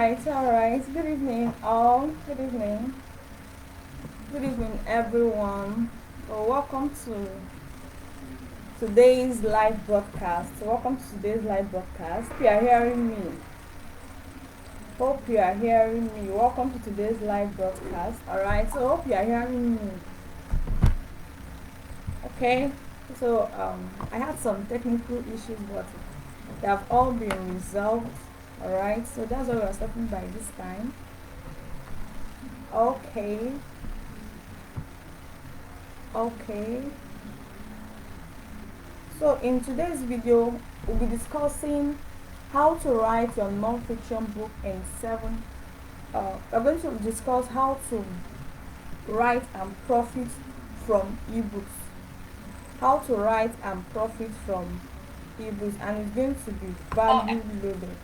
All right. Good evening, all. Good evening, everyone. Well, welcome to today's live broadcast. Hope you are hearing me. Welcome to today's live broadcast. All right. So hope you are hearing me. Okay. So I had some technical issues, but they have all been resolved. All right. So that's what we're starting by this time. Okay. So in today's video, we'll be discussing how to write your non-fiction book in 7. We're going to discuss how to write and profit from ebooks. How to write and profit from ebooks, and it's going to be value loaded.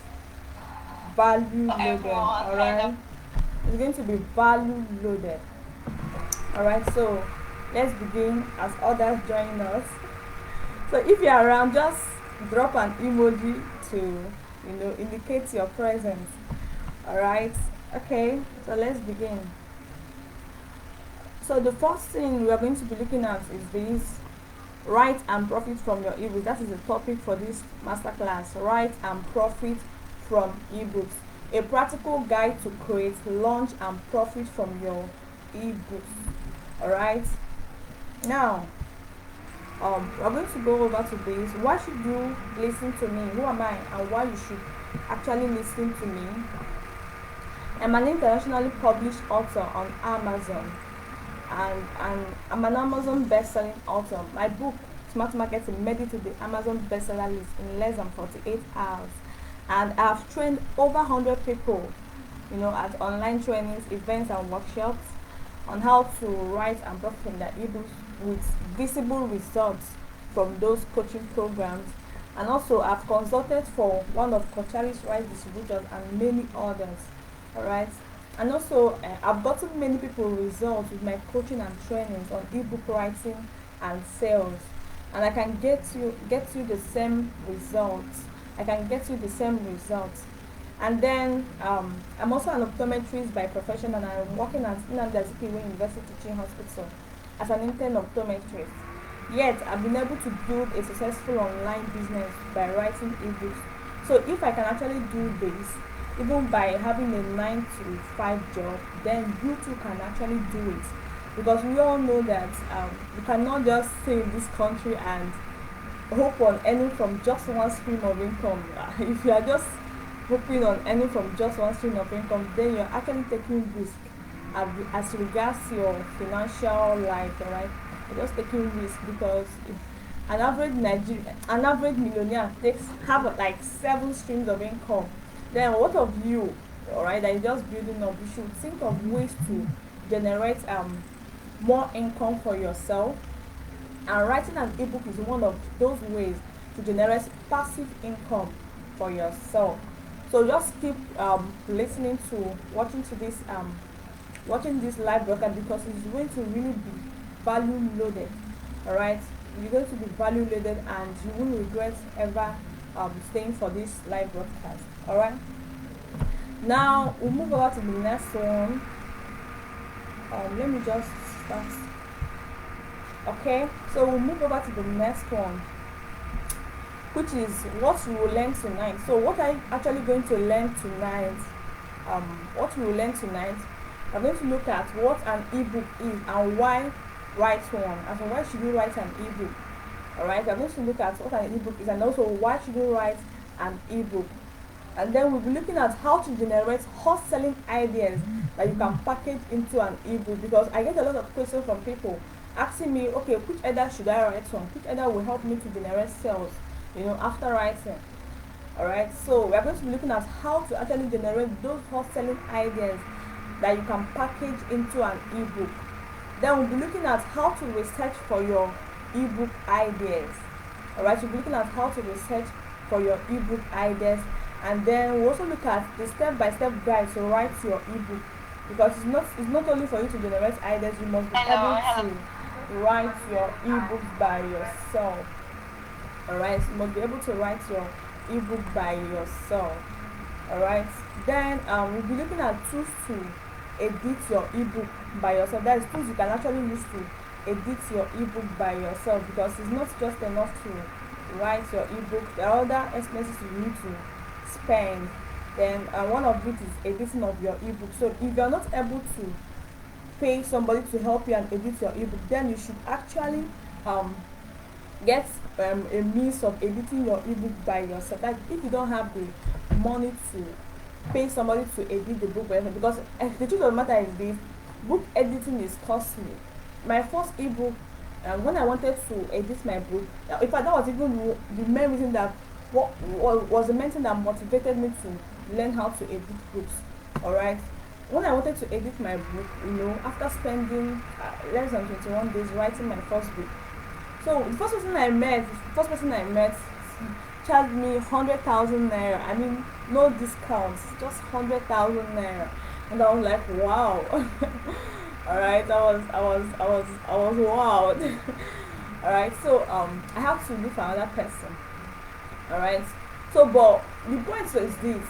Alright. It's going to be value loaded. Alright, so let's begin as others join us. So if you're around, just drop an emoji to indicate your presence. Alright, okay, so let's begin. So the first thing we are going to be looking at is this: write and profit from your ebooks. That is the topic for this masterclass. Write and profit from ebooks. A practical guide to create, launch, and profit from your ebooks. Alright, now we're going to go over to this. Why should you listen to me? Who am I, and why you should actually listen to me? I'm an internationally published author on Amazon, and I'm an Amazon best-selling author. My book, Smart Marketing, made it to the Amazon bestseller list in less than 48 hours, and I've trained over 100 people, at online trainings, events, and workshops on how to write and profit from their ebooks with visible results from those coaching programs. And also, I've consulted for one of Kochari's rights distributors and many others. Alright, and also I've gotten many people results with my coaching and trainings on ebook writing and sales, and I can get you the same results. And then I'm also an optometrist by profession, and I'm working at Nnamdi University Teaching Hospital as an intern optometrist. Yet I've been able to build a successful online business by writing ebooks. So if I can actually do this, even by having a 9 to 5 job, then you too can actually do it. Because we all know that you cannot just stay in this country and hope on earning from just one stream of income. If you are just hoping on earning from just one stream of income, then you're actually taking risk as regards your financial life. Alright, you're just taking risk, because if an average millionaire have like 7 streams of income, then what of you? Alright, that is just building up. You should think of ways to generate more income for yourself, and writing an ebook is one of those ways to generate passive income for yourself. So just keep listening to watching this live broadcast, because it's going to really be value loaded. Alright, you're going to be value loaded, and you won't regret ever staying for this live broadcast. Alright, now we'll move over to the next one. Let me just start. Okay, so we'll move over to the next one, which is what we will learn tonight. So what I'm actually going to learn tonight, I'm going to look at what an ebook is and why write one. And so why should you write an ebook? Alright, I'm going to look at what an ebook is, and also why should you write an ebook. And then we'll be looking at how to generate hot selling ideas that you can package into an ebook, because I get a lot of questions from people asking me, okay, which header should I write from? Which header will help me to generate sales, after writing. Alright, so we're going to be looking at how to actually generate those hot selling ideas that you can package into an ebook. Then we'll be looking at how to research for your ebook ideas. Alright, we'll be looking at how to research for your ebook ideas, and then we'll also look at the step-by-step guide to write your ebook, because it's not only for you to generate ideas, you must be able to write your ebooks by yourself. Alright, so you must be able to write your ebook by yourself. All right. Then we'll be looking at tools to edit your ebook by yourself. That is tools you can actually use to edit your ebook by yourself, because it's not just enough to write your ebook. There are other expenses you need to spend. Then one of it is editing of your ebook. So if you're not able to pay somebody to help you and edit your ebook, then you should actually get a means of editing your ebook by yourself. Like if you don't have the money to pay somebody to edit the book by yourself, because the truth of the matter is this: book editing is costly. My first ebook, when I wanted to edit my book, in fact that was even the main reason that was the main thing that motivated me to learn how to edit books. All right. When I wanted to edit my book, after spending less than 21 days writing my first book, so the first person I met charged me 100,000 naira. I mean, no discounts, just 100,000 naira, and I was like, wow. All right, I was wowed. All right, so I have to look for another person. All right, so but the point is this.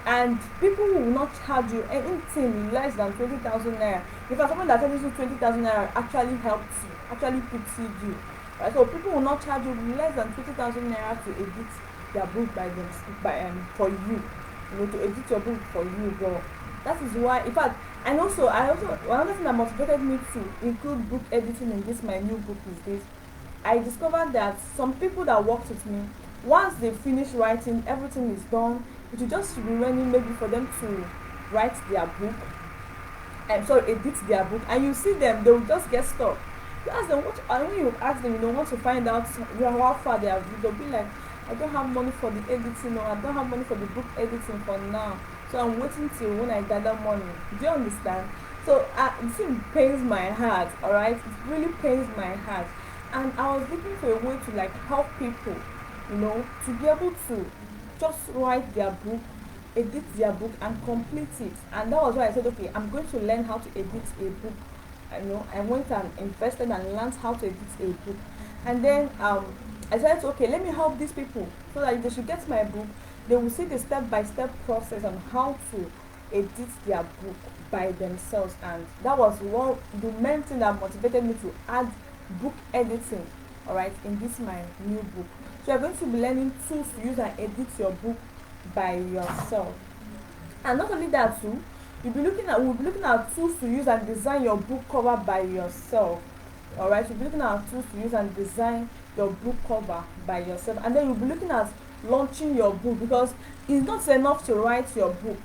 And people will not charge you anything less than 20,000 naira. If someone that tells you 20,000 naira actually helps you, actually pitied you, right? So people will not charge you less than 20,000 naira to edit their book for you, to edit your book for you, bro. That is why, in fact, I also another thing that motivated me to include book editing in this my new book is this. I discovered that some people that worked with me, once they finish writing, everything is done. It will just be remaining maybe for them to write their book, and edit their book, and you see them, they will just get stuck. You ask them and when you ask them, want to find out how far they have, they'll be like, I don't have money for the editing, or I don't have money for the book editing for now, so I'm waiting till when I gather money. Do you understand? So it thing pains my heart. All right, it really pains my heart, and I was looking for a way to help people, to be able to just write their book, edit their book, and complete it. And that was why I said, okay, I'm going to learn how to edit a book. I went and invested and learned how to edit a book. And then I said, okay, let me help these people so that if they should get my book, they will see the step-by-step process on how to edit their book by themselves. And that was the main thing that motivated me to add book editing, all right, in this my new book. So you're going to be learning tools to use and edit your book by yourself. And not only that too, we'll be looking at tools to use and design your book cover by yourself. Alright, you'll be looking at tools to use and design your book cover by yourself. And then you'll be looking at launching your book, because it's not enough to write your book.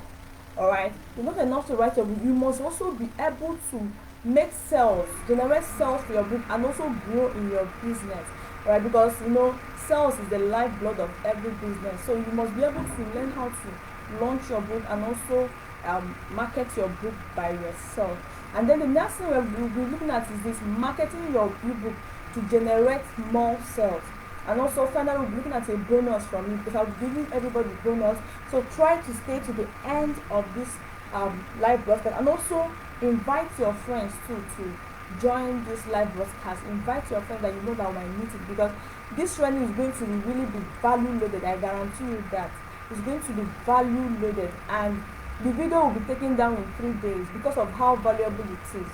Alright, it's not enough to write your book. You must also be able to make sales, generate sales for your book, and also grow in your business. Right, because sales is the lifeblood of every business. So you must be able to learn how to launch your book and also market your book by yourself. And then the next thing we'll be looking at is this: marketing your ebook to generate more sales. And also finally we'll be looking at a bonus from it, because I'll be giving everybody bonus. So try to stay to the end of this live broadcast, and also invite your friends too to join this live broadcast. Invite your friends that you know that might need it, because this training is going to really be value loaded. I guarantee you that it's going to be value loaded, and the video will be taken down in 3 days because of how valuable it is.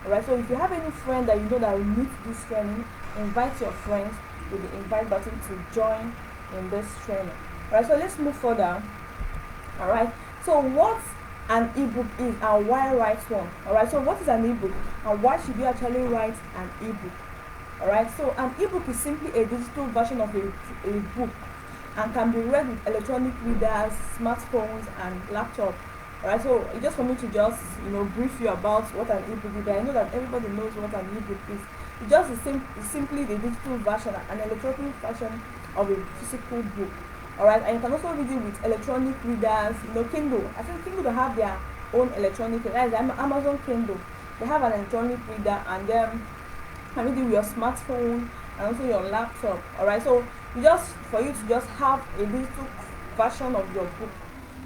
Alright, so if you have any friend that you know that will need this training, invite your friends with the invite button to join in this training. Alright, so let's move further. Alright, so what an ebook is and why write one. Alright, so what is an ebook and why should you actually write an ebook? Alright, so an ebook is simply a digital version of a book and can be read with electronic readers, smartphones, and laptop. Alright, so just for me to just brief you about what an ebook is. I know that everybody knows what an ebook is. It's just simply the digital version, an electronic version of a physical book. Alright, and you can also read it with electronic readers, Kindle. I think Kindle they have their own electronic reader. Amazon Kindle, they have an electronic reader, and then you can read it with your smartphone and also your laptop. Alright, so for you to just have a digital version of your book.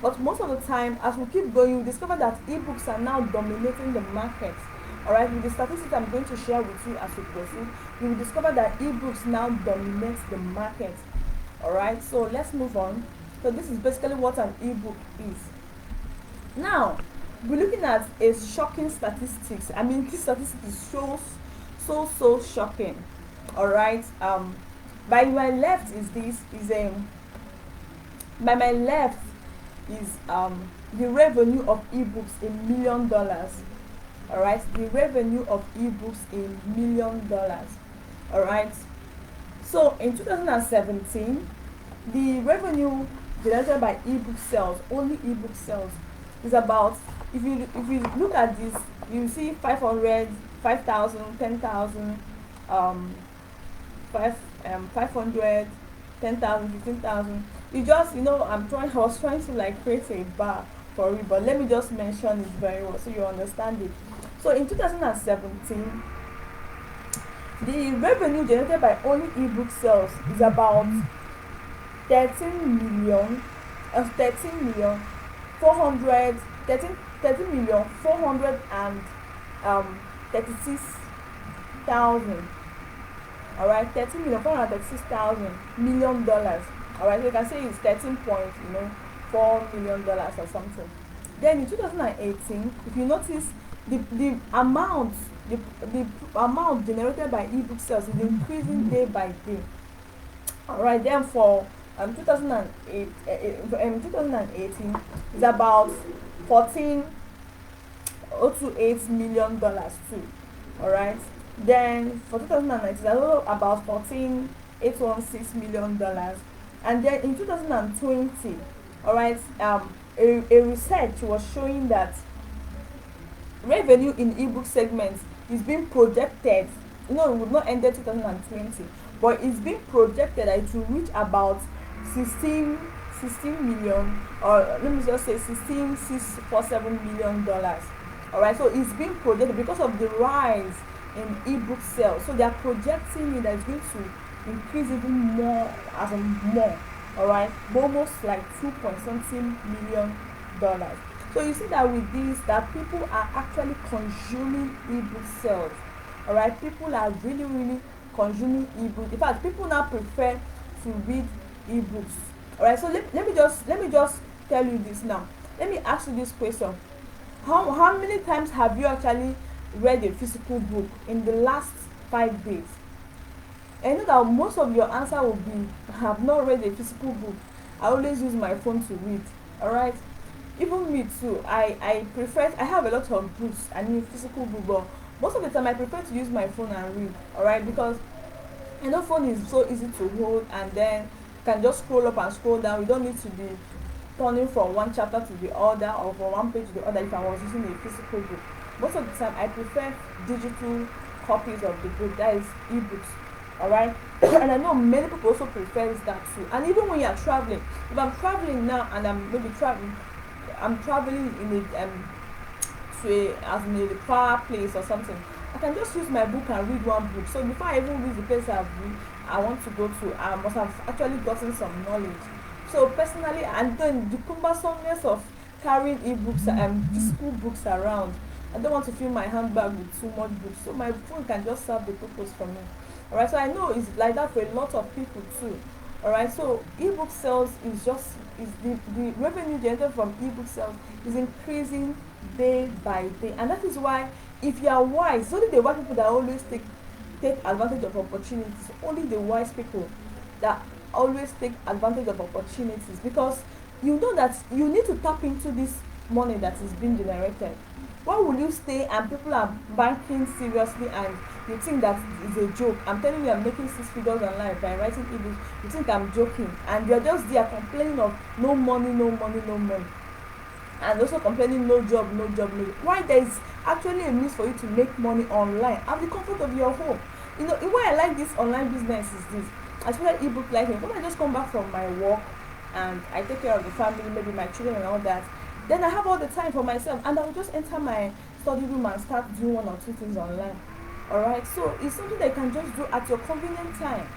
But most of the time, as we keep going, you discover that ebooks are now dominating the market. Alright, with the statistics I'm going to share with you as we proceed, you will discover that ebooks now dominate the market. Alright, so let's move on. So this is basically what an ebook is. Now we're looking at a shocking statistics. I mean, this statistic is so shocking. All right. By my left is this is by my left is the revenue of ebooks in $1,000,000. All right, the revenue of ebooks in $1,000,000. All right. So in 2017, the revenue generated by ebook sales, only ebook sales, is about, if you look at this, you see 500, 5,000, 10,000, 500, 10,000, 15,000. You just, I was trying to like create a bar for it, but let me just mention it very well so you understand it. So in 2017, the revenue generated by only ebook sales is about 13 million, 13 million 400, 13 million 436,000. All right, 13,436,000 million dollars. All right, so you can say it's 13.4 million dollars or something. Then in 2018, if you notice, the amount generated by ebook sales is increasing day by day. All right, then for 2018 is about $14.08 million too. All right, then for 2019 it's about $14.816 million. And then in 2020, all right, a research was showing that revenue in ebook segments is being projected, it would not end 2020, but it's being projected that it will reach about 16 million, or let me just say $16,647 million. All right, so it's being projected because of the rise in ebook sales. So they are projecting it that it's going to increase even more, as a more. All right, almost like 2 point something million dollars. So you see that with this, that people are actually consuming ebook sales. All right, people are really consuming ebooks. In fact, people now prefer to read ebooks. All right, so let me just tell you this now. Let me ask you this question: how many times have you actually read a physical book in the last 5 days? I know that most of your answer will be, I have not read a physical book. I always use my phone to read. All right, even me too. I have a lot of books. I need physical book, but most of the time I prefer to use my phone and read. All right, because phone is so easy to hold, and then you can just scroll up and scroll down. You don't need to be turning from one chapter to the other or from one page to the other if I was using a physical book. Most of the time I prefer digital copies of the book, that is ebooks. All right. And I know many people also prefers that too. And even when you are traveling, if I'm traveling now and I'm traveling in a as in a far place or something, I can just use my book and read one book. So before I even reach the place I want to go to, I must have actually gotten some knowledge. So personally, and then the cumbersomeness of carrying ebooks and physical books around, I don't want to fill my handbag with too much books. So my phone can just serve the purpose for me. All right, so I know it's like that for a lot of people too. All right, so ebook sales is the revenue generated from ebook sales is increasing day by day, and that is why, if you are wise, only the wise people that always take advantage of opportunities, only the wise people that always take advantage of opportunities, because you know that you need to tap into this money that is being generated. Why will you stay and people are banking seriously and you think that is a joke? I'm telling you, I'm making 6 figures online by writing ebooks. You think I'm joking, and you're just there complaining of no money, and also complaining no job. Why there is actually a means for you to make money online at the comfort of your home. Why I like this online business is this, especially ebook liking. When I just come back from my work and I take care of the family, maybe my children and all that, then I have all the time for myself, and I will just enter my study room and start doing 1 or 2 things online. All right, so it's something that you can just do at your convenient time,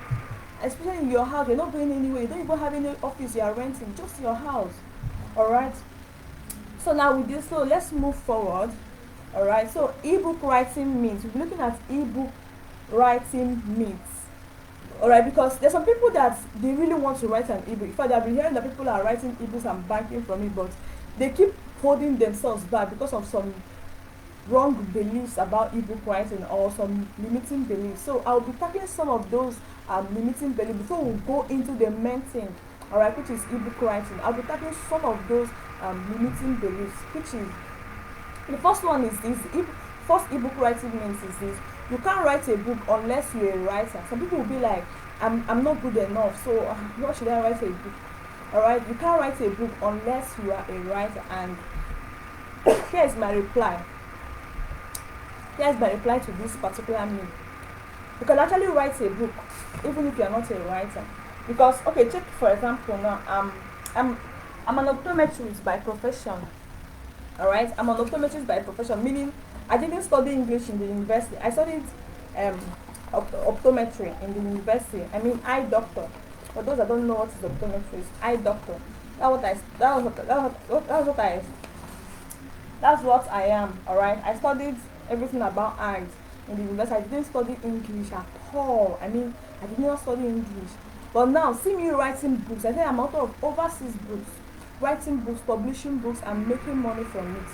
especially in your house. You're not going anywhere. You don't even have any office you are renting, just your house. All right. So now with this, so let's move forward. All right. So ebook writing means we're looking at ebook writing means. All right, because there's some people that they really want to write an ebook. In fact, I've been hearing that people are writing ebooks and banking from it, but they keep holding themselves back because of some wrong beliefs about ebook writing or some limiting beliefs. So I'll be tackling some of those limiting beliefs before we go into the main thing, all right, which is ebook writing. I'll be tackling some of those limiting beliefs, which is the first one is this. First ebook writing means is this: you can't write a book unless you're a writer. Some people will be like, I'm not good enough, so why should I write a book? All right, you can't write a book unless you are a writer. And here's my reply. Here's my reply to this particular meme. You can actually write a book even if you are not a writer. Because okay, check for example now. I'm an optometrist by profession. All right, I'm an optometrist by profession, meaning I didn't study English in the university. I studied optometry in the university. I mean, eye doctor. For those that don't know what is optometrist, eye doctor. That's what I am. All right, I studied everything about eyes in the university. I didn't study English at all. I mean, I did not study English. But now, see me writing books. I think I'm author of over 6 books, writing books, publishing books, and making money from it.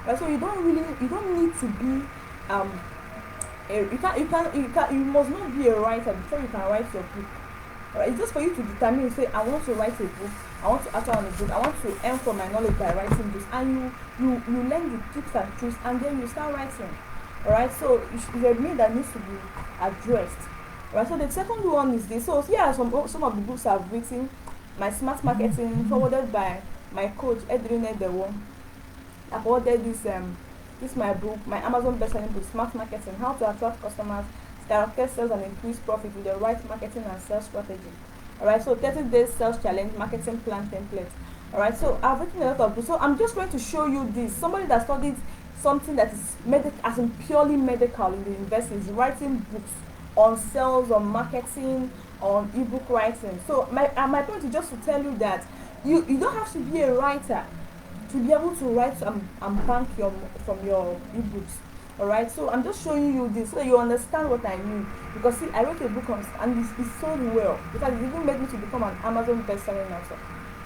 Right? So you don't need to be you must not be a writer before you can write your book. Right? It's just for you to determine, say, I want to write a book, I want to author on a book, I want to earn from my knowledge by writing books, and you learn the tips and tricks, and then you start writing. Alright, so it's a need that needs to be addressed. Right, so the second one is this. So here are some of the books I've written. My Smart Marketing, forwarded by my coach Edwin Edewo. I forwarded this my book, my Amazon bestselling book, Smart Marketing: How to Attract Customers, Skyrocket Sales, and Increase Profit with the Right Marketing and Sales Strategy. Alright, so 30 days sales challenge marketing plan template. Alright, so I've written a lot of books. So I'm just going to show you this. Somebody that studied something that is as in purely medical in the university is writing books on sales, on marketing, on ebook writing. So my point is just to tell you that you don't have to be a writer to be able to write and bank from your ebooks. Alright, so I'm just showing you this so you understand what I mean. Because see, I wrote a book and it's sold well. Because it even made me to become an Amazon bestselling author.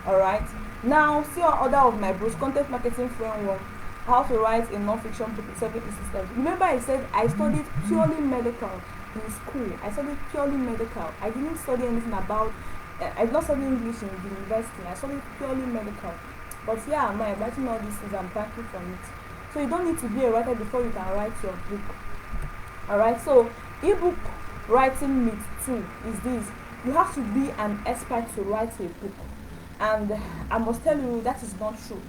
Alright, now see order of my books: Content Marketing Framework, How to Write a Non-Fiction Book with 7 systems. Remember I said I studied purely medical in school. I studied purely medical. I didn't study anything about I did not study English in the university. I studied purely medical. But here am I writing all these things and banking from it. So you don't need to be a writer before you can write your book. Alright, so ebook writing myth 2 is this: you have to be an expert to write a book. And I must tell you that is not true.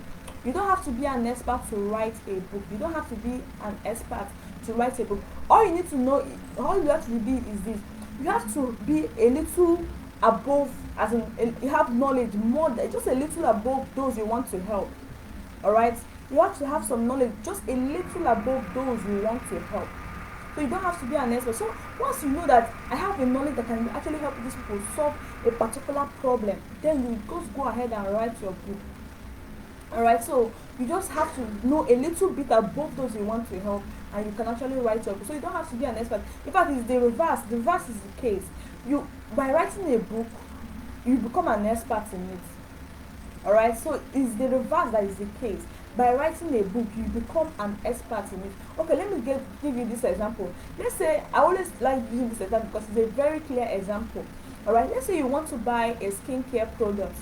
You don't have to be an expert to write a book. You don't have to be an expert to write a book. All you need to know, all you have to be is this: you have to be a little above, as in you have knowledge more than just a little above those you want to help. Alright, you have to have some knowledge just a little above those you want to help. So you don't have to be an expert. So once you know that I have a knowledge that can actually help these people solve a particular problem, then you just go ahead and write your book. Alright, so you just have to know a little bit above those you want to help, and you can actually write your book. So you don't have to be an expert. In fact, it's the reverse. The reverse is the case. You, by writing a book, you become an expert in it. Alright, so it's the reverse that is the case. By writing a book, you become an expert in it. Okay, let me give you this example. Let's say, I always like using this example because it's a very clear example. Alright, let's say you want to buy a skincare product.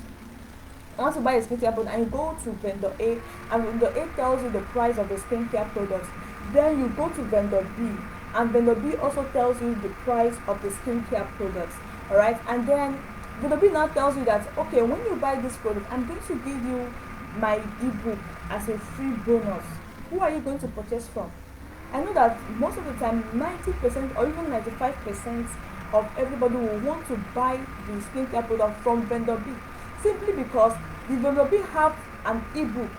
You want to buy a skincare product and you go to vendor A, and vendor A tells you the price of the skincare product. Then you go to vendor B, and vendor B also tells you the price of the skincare products. Alright, and then vendor B now tells you that, okay, when you buy this product, I'm going to give you my ebook as a free bonus. Who are you going to purchase from? I know that most of the time 90% or even 95% of everybody will want to buy the skincare product from vendor B, simply because the vendor B have an ebook.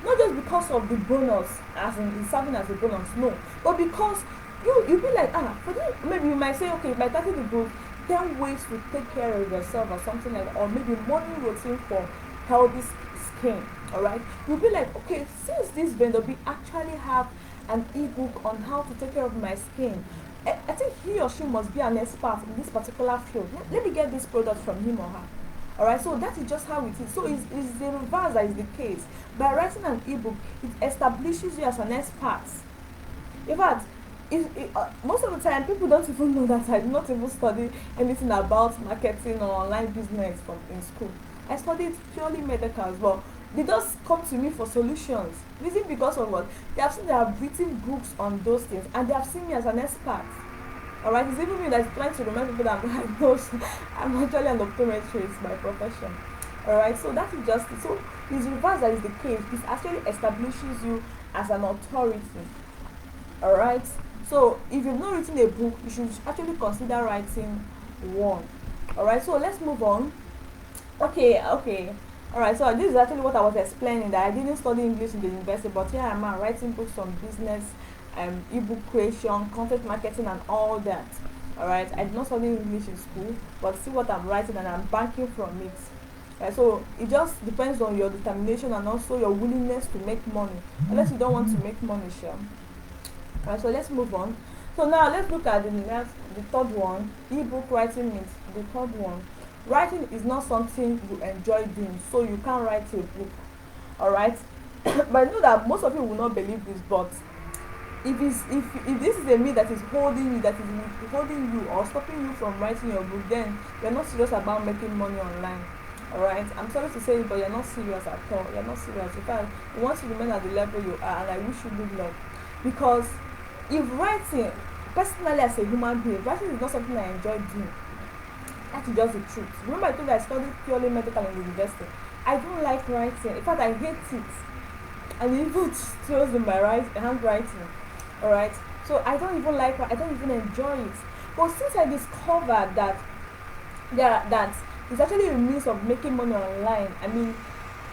Not just because of the bonus, as in it's serving as a bonus, no, but because you'll be like, for this, maybe you might say, okay, by starting the book, 10 ways to take care of yourself or something like that, or maybe morning routine for healthy skin. Alright, you'll be like, okay, since this vendor B actually have an ebook on how to take care of my skin, I think he or she must be an expert in this particular field. Let me get this product from him or her. Alright, so that is just how it is. So it's the reverse that is the case. By writing an ebook, it establishes you as an expert. In fact, most of the time people don't even know that I did not even study anything about marketing or online business from in school. I studied purely medical as well. They just come to me for solutions. Reason because of what? They have seen that I've written books on those things and they have seen me as an expert. Alright, it's even me that's trying to remind people that I'm diagnosed. I'm actually an optometrist by profession. Alright, so that is just it. So this reverse that is the case. This actually establishes you as an authority. Alright, so if you've not written a book, you should actually consider writing one. Alright, so let's move on. Okay. Alright, so this is actually what I was explaining, that I didn't study English in the university, but here I am writing books on business, ebook creation, content marketing, and all that. Alright, I did not study English in school, but see what I'm writing and I'm banking from it. Right, so it just depends on your determination and also your willingness to make money. Unless you don't want to make money, sure. Alright, so let's move on. So now let's look at the third one. Ebook writing is the third one. Writing is not something you enjoy doing, so you can't write a book. Alright, but I know that most of you will not believe this, but if this is a myth that is holding you or stopping you from writing your book, then you're not serious about making money online. Alright, I'm sorry to say it, but you're not serious at all. You're not serious. In fact, you want to remain at the level you are, and I wish you good luck. Because if writing, personally as a human being, writing is not something I enjoy doing. That's just the truth. Remember I told you I studied purely medical in the university. I don't like writing. In fact, I hate it. And it even shows in my handwriting. Alright, so I don't even enjoy it. But since I discovered that it's actually a means of making money online, I mean,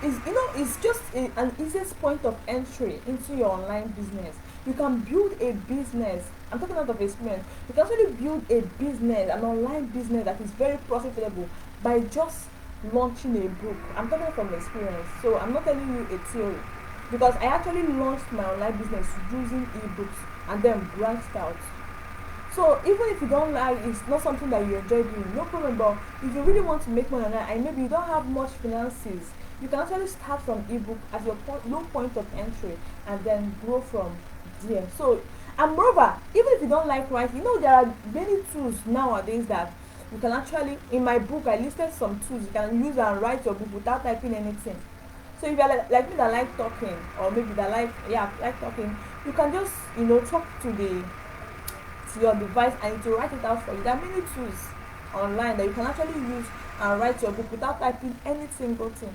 it's just an easiest point of entry into your online business. You can build a business. I'm talking out of experience. You can actually build a business, an online business that is very profitable by just launching a book. I'm talking from experience, so I'm not telling you a theory. Because I actually launched my online business using ebooks and then branched out. So even if you don't like, it's not something that you enjoy doing, no problem. But if you really want to make money online and maybe you don't have much finances, you can actually start from ebook as your low point of entry and then grow from there. So, and moreover, even if you don't like writing, there are many tools nowadays that you can actually, in my book I listed some tools you can use and write your book without typing anything. So if you're like me that like talking, or maybe that like talking, you can just talk to your device and it will write it out for you. There are many tools online that you can actually use and write your book without typing any single thing,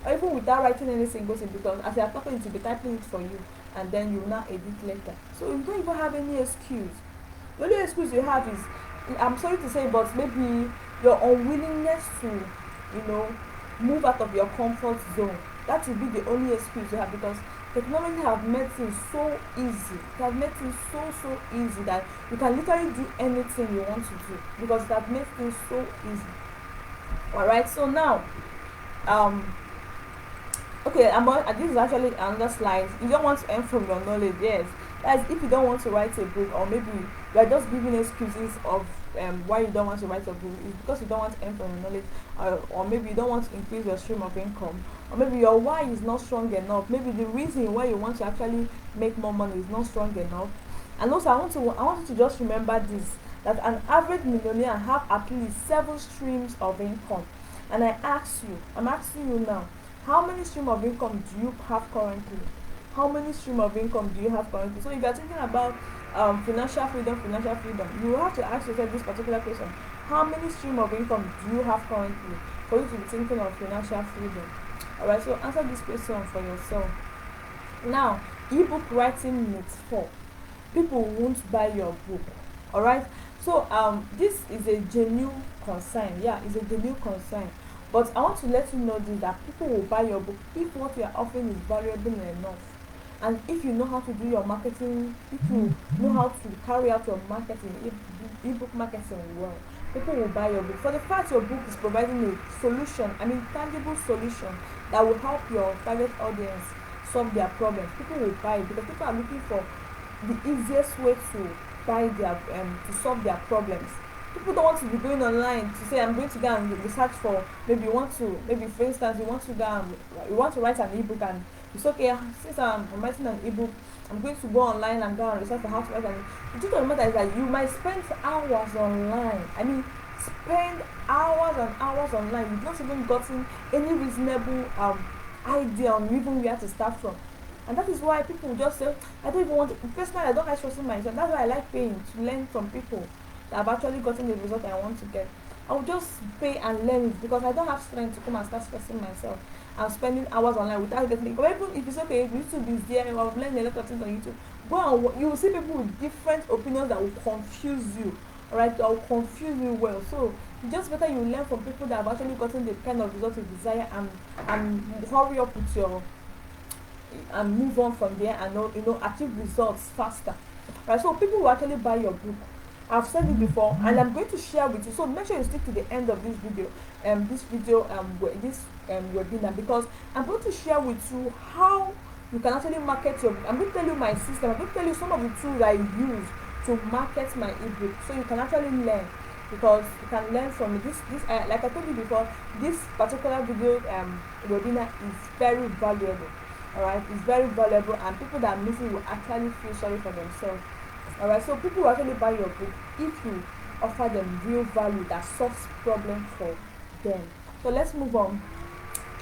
or even without writing any single thing, because as you are talking it will be typing it for you and then you will now edit later. So you don't even have any excuse. The only excuse you have is, I'm sorry to say, but maybe your unwillingness to move out of your comfort zone. That will be the only excuse you have, because technology have made things so easy. It has made things so easy that you can literally do anything you want to do, because it has made things so easy. Alright, so now okay, this is actually another slide. You don't want to earn from your knowledge, yes. That's if you don't want to write a book, or maybe you are just giving excuses of why you don't want to write a book. It's because you don't want to earn from your knowledge, or maybe you don't want to increase your stream of income, or maybe your why is not strong enough. Maybe the reason why you want to actually make more money is not strong enough. And also, I want you to just remember this, that an average millionaire have at least 7 streams of income. And I'm asking you now, how many streams of income do you have currently? How many streams of income do you have currently? So if you're thinking about financial freedom, you have to ask yourself this particular question: how many streams of income do you have currently for you to be thinking of financial freedom? Alright, so answer this question for yourself. Now, ebook writing myth 4. People won't buy your book. Alright, so this is a genuine concern. Yeah, it's a genuine concern. But I want to let you know this, that people will buy your book if what you are offering is valuable enough. And if you know how to do your marketing, if you know how to carry out your marketing, ebook marketing well, people will buy your book. For the fact your book is providing a solution, tangible solution that will help your target audience solve their problems, people will buy it, because people are looking for the easiest way to buy their to solve their problems. People don't want to be going online to say I'm going to go and research for, maybe you want to, maybe for instance you want to go and you want to write an ebook, and it's okay, since I'm writing an ebook, I'm going to go online and go and research for how to write an. The truth of the matter is that you might spend hours online. I mean, spend hours and hours online. You've not even gotten any reasonable idea on even where to start from. And that is why people just say, I don't even want to. Personally, I don't like stressing myself. That's why I like paying to learn from people that have actually gotten the result I want to get. I will just pay and learn it, because I don't have strength to come and start stressing myself. I'm spending hours online without getting it. But even if it's okay, if YouTube is there, I've learned a lot of things on YouTube. Go and you will see people with different opinions that will confuse you. Alright, that will confuse you well. So it's just better you learn from people that have actually gotten the kind of results you desire, and hurry up with your and move on from there, and achieve results faster. Right, so people will actually buy your book. I've said it before, and I'm going to share with you. So make sure you stick to the end of this video, webinar, because I'm going to share with you how you can actually market your book. I'm going to tell you my system. I'm going to tell you some of the tools I use to market my ebook, so you can actually learn, because you can learn from this. Like I told you before, this particular video webinar is very valuable. Alright, it's very valuable, and people that miss it will actually feel sorry for themselves. Alright, so people will actually buy your book if you offer them real value that solves problem for them. So let's move on.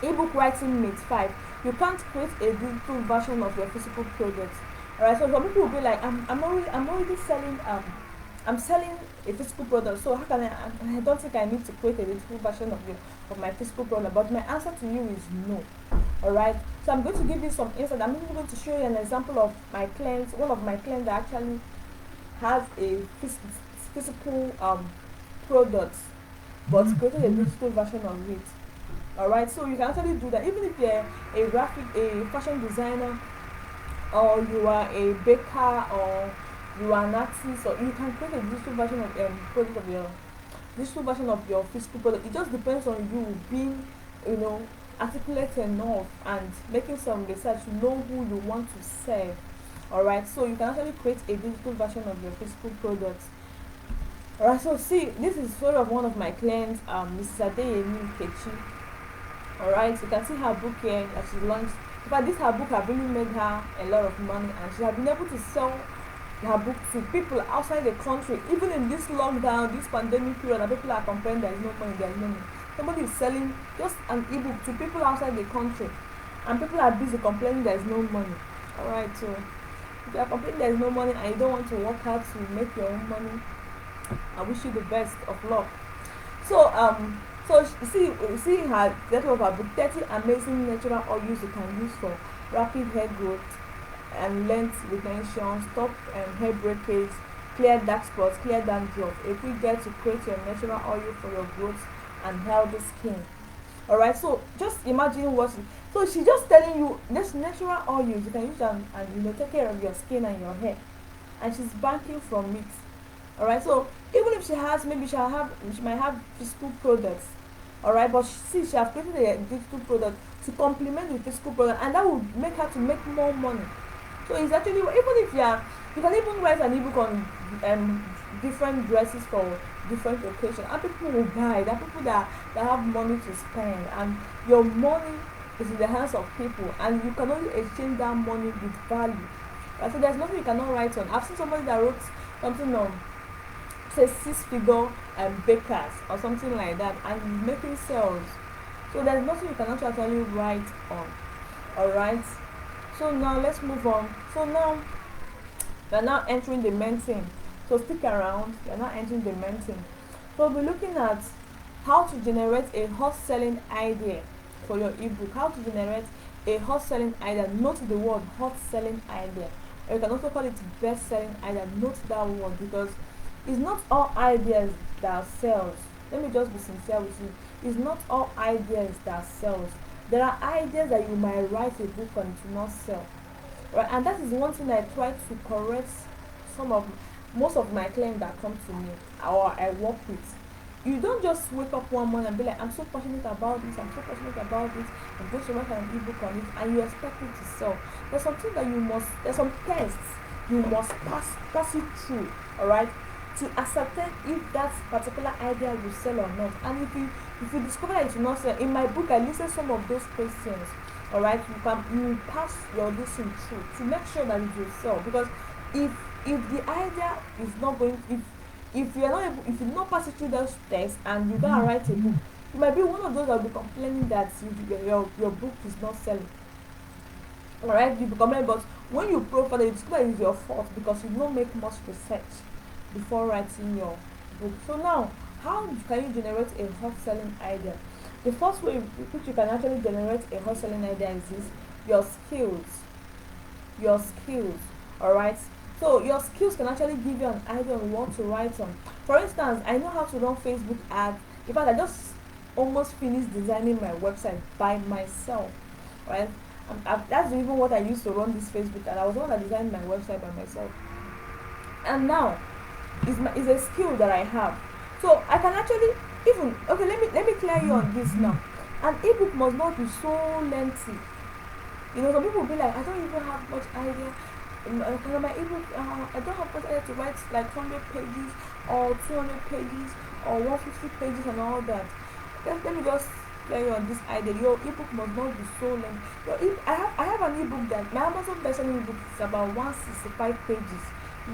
Ebook writing myth 5. You can't create a digital version of your physical product. Alright, so some people will be like, I'm already selling I'm selling a physical product, so how can I don't think I need to create a digital version of my physical product. But my answer to you is no. Alright, so I'm going to give you some insight. I'm even going to show you an example of my clients. One of my clients that actually has a physical product, but created a digital version of it. Alright, so you can actually do that, even if you're a fashion designer, or you are a baker, or you are an artist, or you can create a digital version of your physical product. It just depends on you being, articulate enough and making some research to know who you want to serve. Alright, so you can actually create a digital version of your physical product. Alright, so see, this is sort of one of my clients, Mrs. Adeyemi Kechi. Alright, so you can see her book here that she launched. In fact, her book has really made her a lot of money, and she has been able to sell her book to people outside the country. Even in this lockdown, this pandemic period, and people are complaining there is no money. Somebody is selling just an ebook to people outside the country, and people are busy complaining there is no money. Alright, so if you are complaining there is no money and you don't want to work hard to make your own money, I wish you the best of luck. So you see her title of her book: 30 amazing natural oils you can use for rapid hair growth and length retention, stop hair breakage, clear dark spots, clear dandruff. A quick guide to create your natural oil for your growth and healthy skin. Alright, so just imagine so she's just telling you this natural oils you can use and take care of your skin and your hair, and she's banking from it. Alright, so even if she might have physical products. Alright, but she has created a digital product to complement the physical product, and that will make her to make more money. So it's actually, even if you can even write an ebook on different dresses for different occasions, and people will buy. There are people that have money to spend, and your money is in the hands of people, and you can only exchange that money with value. Right? So there's nothing you cannot write on. I've seen somebody that wrote something on, say, 6-figure bakers or something like that, and making sales. So there's nothing you cannot actually write on. Alright, so now let's move on. So now we're now entering the main thing. So stick around, we're now entering the main thing. So we'll be looking at how to generate a hot selling idea for your ebook. How to generate a hot selling idea. Note the word hot selling idea. Or you can also call it best selling idea. Note that word, because it's not all ideas that sells. Let me just be sincere with you. It's not all ideas that sells. There are ideas that you might write a book on to not sell. Right? And that is one thing I try to correct most of my clients that come to me or I work with. You don't just wake up one morning and be like, I'm so passionate about this, I'm going to write an ebook on it, and you expect it to sell. There's some tests you must pass it through, all right, to ascertain if that particular idea will sell or not. And if you discover that it will not sell, in my book I listed some of those questions, all right, you pass your listing through to make sure that it will sell. Because if the idea is not going, if you are not able, if you not pass it through those tests and you don't write a book, you might be one of those that will be complaining that your book is not selling. Alright, you be complaining, but when you profile it, it's clear it's your fault because you don't make much research before writing your book. So now, how can you generate a hot selling idea? The first way which you can actually generate a hot selling idea is this: your skills. Your skills. Alright. So your skills can actually give you an idea on what to write on. For instance, I know how to run Facebook ads. In fact, I just almost finished designing my website by myself. Right? That's even what I used to run this Facebook ad. I was the one that designed my website by myself. And now is a skill that I have. So I can actually even okay. Let me clear you on this now. An ebook must not be so lengthy. You know, some people will be like, I don't even have much idea. My ebook, I don't have much idea to write like 100 pages or 200 pages or 150 pages and all that. Let me just clear you on this idea. Your ebook must not be so lengthy. I have an ebook that my Amazon best-selling ebook is about 165 pages.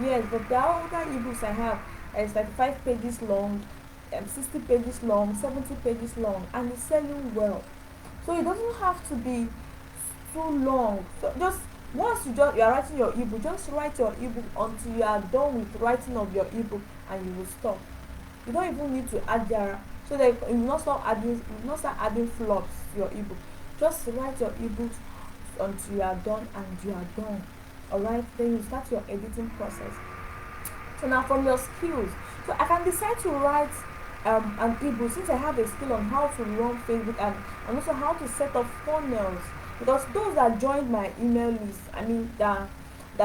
Yes, but the other ebooks I have is like 5 pages long, 60 pages long, 70 pages long, and it's selling well. So it doesn't have to be too long. So just once you are writing your ebook, just write your ebook until you are done with writing of your ebook, and you will stop. You don't even need to add Jara, so that you will not start adding flops to your ebook. Just write your ebooks until you are done, and you are done. Alright, then you start your editing process. So now from your skills, so I can decide to write an ebook since I have a skill on how to run Facebook and also how to set up funnels. Because those that joined my email list, I mean that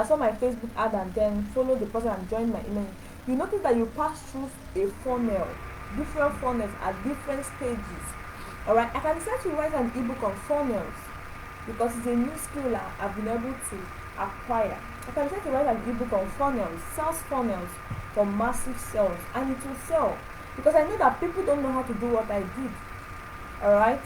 saw my Facebook ad and then follow the person and join my email, you notice that you pass through a funnel, different funnels at different stages. Alright, I can decide to write an ebook on funnels because it's a new skill I've been able to acquire. I can decide to write an ebook on funnels, sales funnels for massive sales, and it will sell because I know that people don't know how to do what I did. Alright,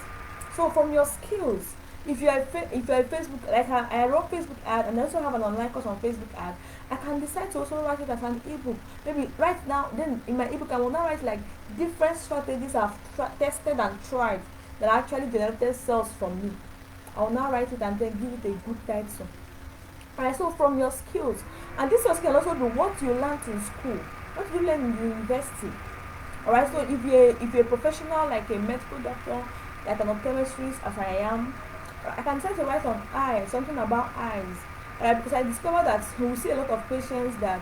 so from your skills, if you are a Facebook, like I wrote Facebook ad and I also have an online course on Facebook ad, I can decide to also write it as an ebook. Maybe right now, then in my ebook I will now write like different strategies I've tested and tried that actually generated sales for me. I will now write it and then give it a good title. Alright, so from your skills, and this can also be what you learned in school, what you learn in the university. Alright, so if you're a professional like a medical doctor, like an optometrist as I am, I can try to write on eyes, something about eyes, because I discovered that we see a lot of patients that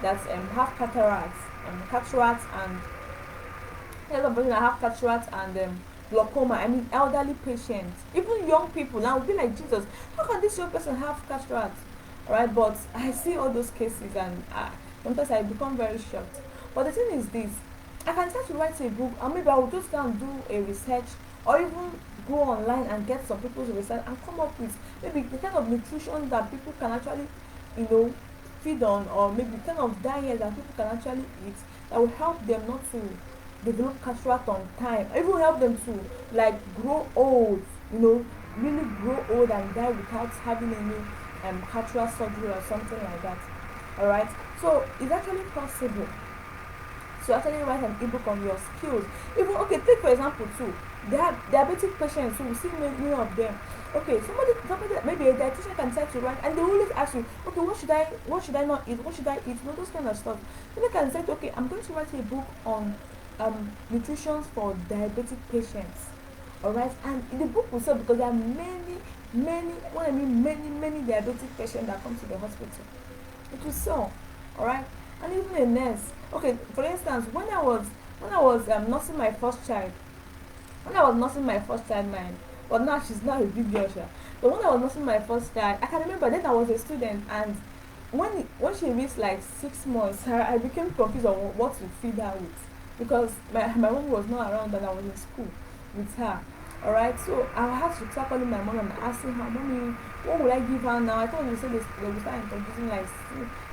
have cataracts, and a lot of patients that have cataracts and glaucoma. I mean, elderly patients, even young people. Now will be like, Jesus, how can this young person have cataracts? Alright, but I see all those cases and sometimes I become very shocked. But the thing is this: I can try to write a book, and maybe I will just go and do a research, or even go online and get some people's research and come up with maybe the kind of nutrition that people can actually, feed on, or maybe the kind of diet that people can actually eat that will help them not to develop cataract on time, or even help them to like grow old, really grow old and die without having any cataract surgery or something like that. Alright, so it's actually possible to actually write an ebook on your skills. Even take for example too, they have diabetic patients, so we see many of them. Okay, somebody maybe a dietitian can decide to write, and they always ask you, okay, what should I not eat, what should I eat, those kind of stuff. So they can say, okay, I'm going to write a book on nutrition for diabetic patients. Alright, and the book will sell because there are many diabetic patients that come to the hospital. It will sell. Alright, and even a nurse. Okay, for instance, when I was nursing my first child, mine, but now she's not a big girl. But when I was nursing my first child, I can remember then I was a student, and when she reached like 6 months, I became confused on what to feed her with, because my mom was not around and I was in school with her. Alright, so I had to start calling my mom and asking her, Mommy, What would I give her now? I thought they said they would start introducing like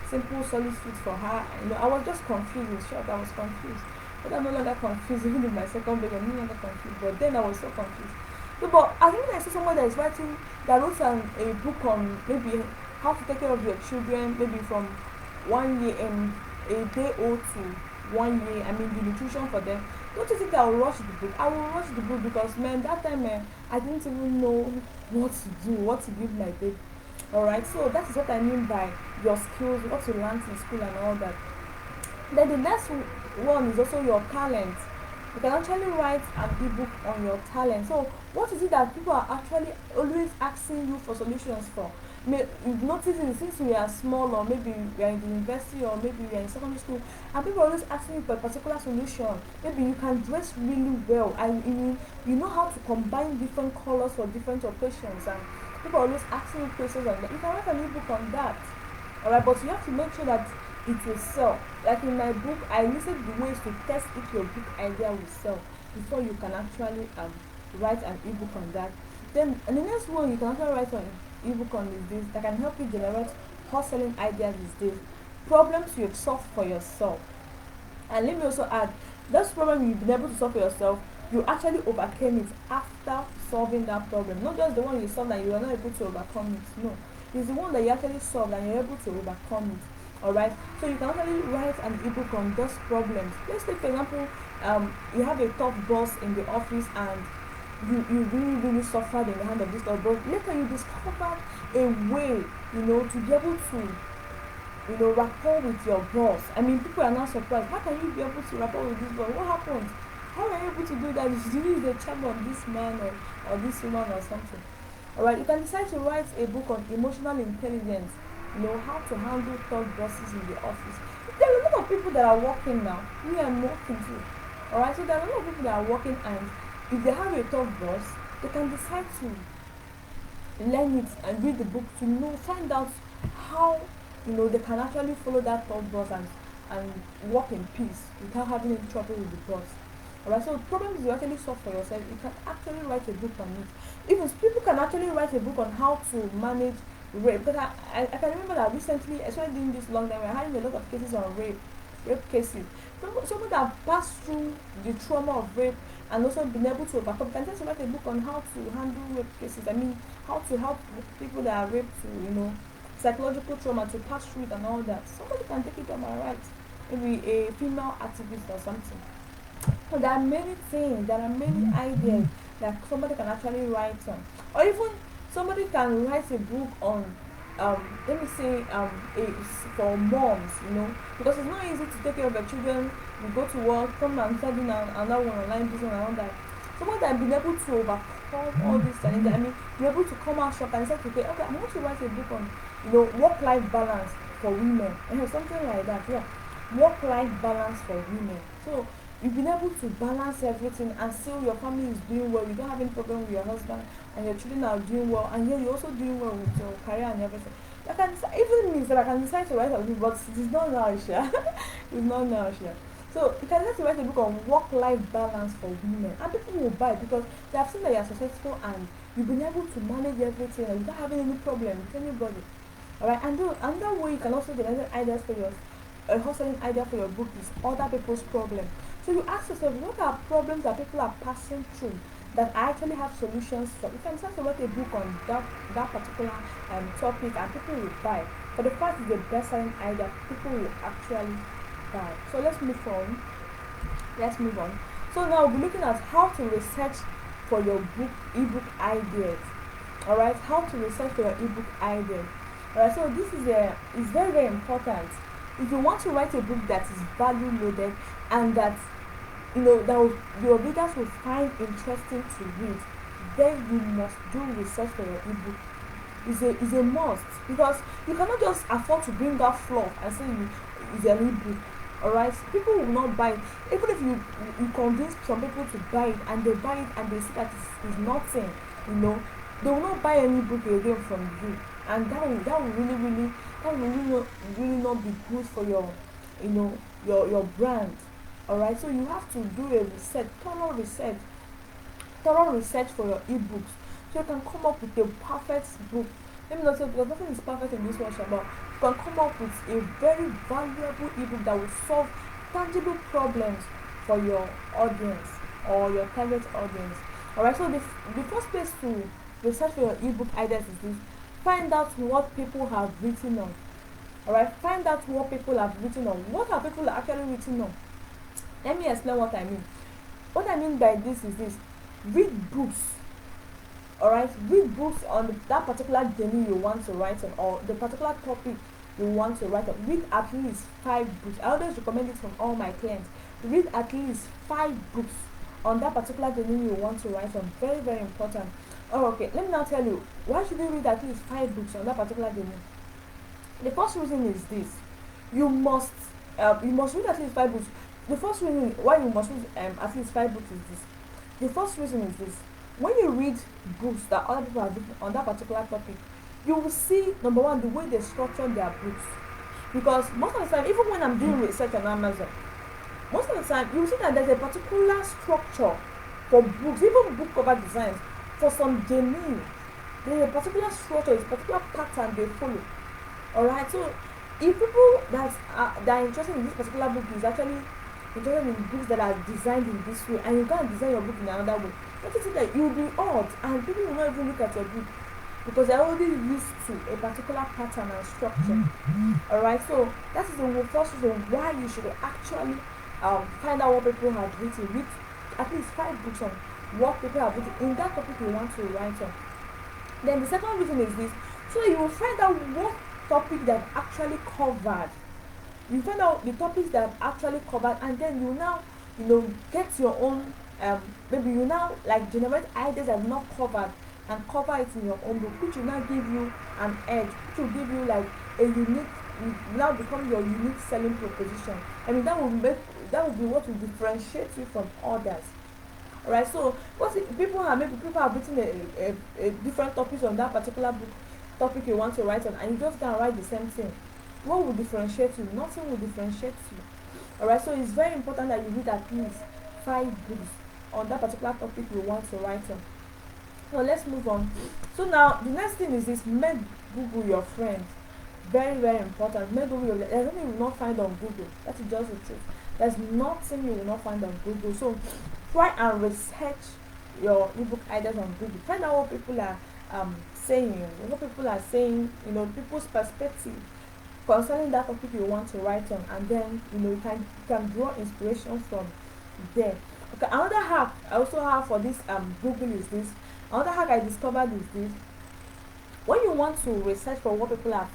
simple solid food for her. I was just confused. In short, I was confused. But I'm no longer confused. Even in my second baby, I'm no longer confused. But then I was so confused. So, but I think I saw someone that is writing that wrote a book on maybe how to take care of your children, maybe from 1 year and a day old to 1 year. I mean, the nutrition for them. Don't you think I will rush the book? I will rush the book because man, that time I didn't even know what to do, what to give my baby. Alright, so that is what I mean by your skills, what you learned in school and all that. Then the next one is also your talent. You can actually write an ebook on your talent. So what is it that people are actually always asking you for solutions for? You've noticed it since we are small, or maybe we are in the university, or maybe we are in secondary school, and people are always asking you for a particular solution. Maybe you can dress really well, and you know how to combine different colors for different occasions, and people are always asking you questions on that. You can write an ebook on that. Alright, but you have to make sure that it will sell. Like in my book, I listed the ways to test if your book idea will sell before you can actually write an ebook on that. Then and the next one you can actually write on ebook on is this that can help you generate hot selling ideas these days. Problems you've solved for yourself. And let me also add, those problems you've been able to solve for yourself, you actually overcame it after solving that problem. Not just the one you solved and you were not able to overcome it. No. It's the one that you actually solved and you're able to overcome it. Alright? So you can actually write an ebook on those problems. Let's take for example, you have a top boss in the office and you really suffered in the hand of this top boss. Later you discovered a way, to be able to rapport with your boss. I mean, people are now surprised. How can you be able to rapport with this boss? What happened? How are you able to do that? Did you use the charm of this man or this woman or something? Alright, you can decide to write a book on emotional intelligence. How to handle tough bosses in the office. There are a lot of people that are working now. Me, I'm working too. Alright, so there are a lot of people that are working, and if they have a tough boss, they can decide to learn it and read the book to find out how they can actually follow that tough boss and work in peace without having any trouble with the boss. Alright, so problems you actually solve for yourself, you can actually write a book on it. Even people can actually write a book on how to manage rape. Because I can remember that recently, especially during this lockdown, we're having a lot of cases on rape cases. Someone that passed through the trauma of rape and also been able to overcome. Can just write a book on how to handle rape cases. I mean, how to help people that are raped to, psychological trauma to pass through it and all that. Somebody can take it on my right. Maybe a female activist or something. So there are many things, there are many ideas that somebody can actually write on. Or even somebody can write a book on let me say for moms, because it's not easy to take care of your children. You go to work, come and start doing another one online business and all that. Someone that has been able to overcome all these challenges, I mean, be able to come out shop and say, okay, I want to write a book on work-life balance for women, something like that. Yeah, work-life balance for women. So you've been able to balance everything and still your family is doing well. You don't have any problem with your husband and your children are doing well, and you're also doing well with your career and everything. I can even means that I can decide to write a book, but it is not now here. It's not now here. So you can decide to write a book on work-life balance for women, and people will buy it because they have seen that you are successful and you've been able to manage everything and without having any problem with anybody. Alright, and another way you can also generate ideas for your hustling idea for your book is other people's problems. So you ask yourself, what are problems that people are passing through that I actually have solutions for? You can start to write a book on that particular topic and people will buy. For the fact is the best selling idea, people will actually buy. So let's move on. So now we'll be looking at how to research for your ebook ideas. Alright, how to research for your ebook ideas. Alright, so this is very, very important. If you want to write a book that is value loaded and that that your readers will find interesting to read, then you must do research for your ebook. Is a must, because you cannot just afford to bring that fluff and say it's an ebook. Alright, people will not buy it. Even if you convince some people to buy it and they buy it and they see that it's nothing, they will not buy any book again from you, and that will really not be good for your your brand. Alright, so you have to do a thorough research for your ebooks, so you can come up with a perfect book let me not say, because nothing is perfect in this world, but you can come up with a very valuable ebook that will solve tangible problems for your audience or your target audience. Alright, so the first place to research for your ebook ideas is this: find out what people have written on. Alright, find out what people have written on. What are people actually written on? Let me explain what I mean. What I mean by this is this: read books. Alright, read books on that particular journey you want to write on, or the particular topic you want to write on. Read at least 5 books. I always recommend it from all my clients. Read at least 5 books on that particular journey you want to write on. Very, very important. Oh, okay, let me now tell you, why should you read at least 5 books on that particular journey? The first reason is this: you must read at least 5 books. The first reason why you must read at least 5 books is this. The first reason is this: when you read books that other people have written on that particular topic, you will see, number one, the way they structure their books. Because most of the time, even when I'm doing research on Amazon, most of the time you will see that there's a particular structure for books, even book cover designs. For some genuine, there's a particular structure, a particular pattern they follow. Alright, so if people that are interested in this particular book is actually interested in books that are designed in this way, and you go and design your book in another way, don't you think that you'll be odd and people will not even look at your book, because they're already used to a particular pattern and structure. Alright, so that is the first reason why you should actually find out what people have written. Read at least 5 books on what people have written in that topic you want to write on. Then the second reason is this: so you will find out what topic that actually covered. You find out the topics that actually covered, and then you now get your own maybe you now like generate ideas that are not covered and cover it in your own book, which will now give you an edge, which will give you like a unique, now become your unique selling proposition. I mean, that will be what will differentiate you from others. Alright, so what if people have written a different topics on that particular book topic you want to write on, and you just can write the same thing? What will differentiate you? Nothing will differentiate you. Alright, so it's very important that you read at least 5 books on that particular topic you want to write on. So let's move on. So now the next thing is this: make Google your friend. Very, very important. Make Google your, there's nothing you will not find on Google. That is just the truth. There's nothing you will not find on Google. So try and research your ebook ideas on Google. Find out what people are saying, what people are saying, people's perspective concerning that topic you want to write on, and then you can draw inspiration from there. Okay, another hack I also have for this Google is this. Another hack I discovered is this: when you want to research for what people are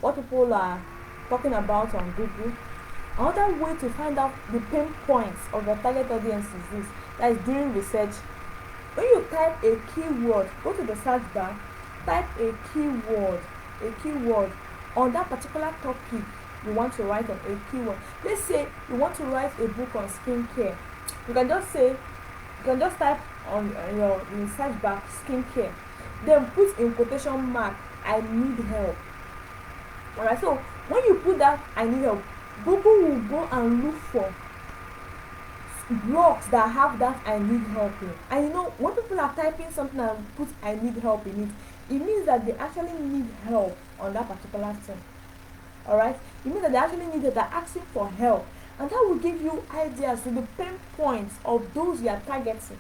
what people are talking about on Google, another way to find out the pain points of your target audience is this. That is during research. When you type a keyword, go to the search bar, type a keyword on that particular topic you want to write on. A keyword. Let's say you want to write a book on skincare. You can just type on your search bar skincare, then put in quotation mark "I need help." Alright, so when you put that "I need help," Google will go and look for blogs that have that "I need help" in. And when people are typing something and put "I need help" in it, it means that they actually need help on that particular thing. Alright, it means that they actually need it, they're asking for help, and that will give you ideas to the pain points of those you are targeting.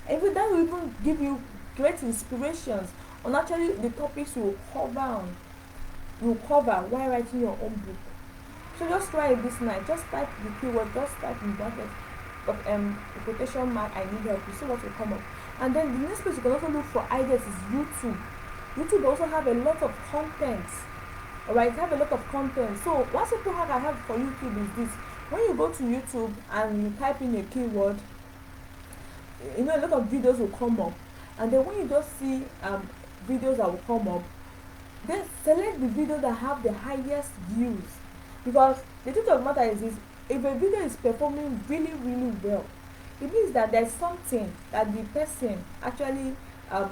And that will even give you great inspirations on actually the topics you will cover while writing your own book. So just try it this night. Just type the keyword, just type in brackets of quotation mark "I need help." You see what will come up. And then the next place you can also look for ideas is YouTube. YouTube also have a lot of content. Alright, have a lot of content. So one simple hack I have for YouTube is this: when you go to YouTube and you type in a keyword, a lot of videos will come up, and then when you just see videos that will come up, then select the videos that have the highest views. Because the truth of the matter is this: if a video is performing really, really well, it means that there's something that the person actually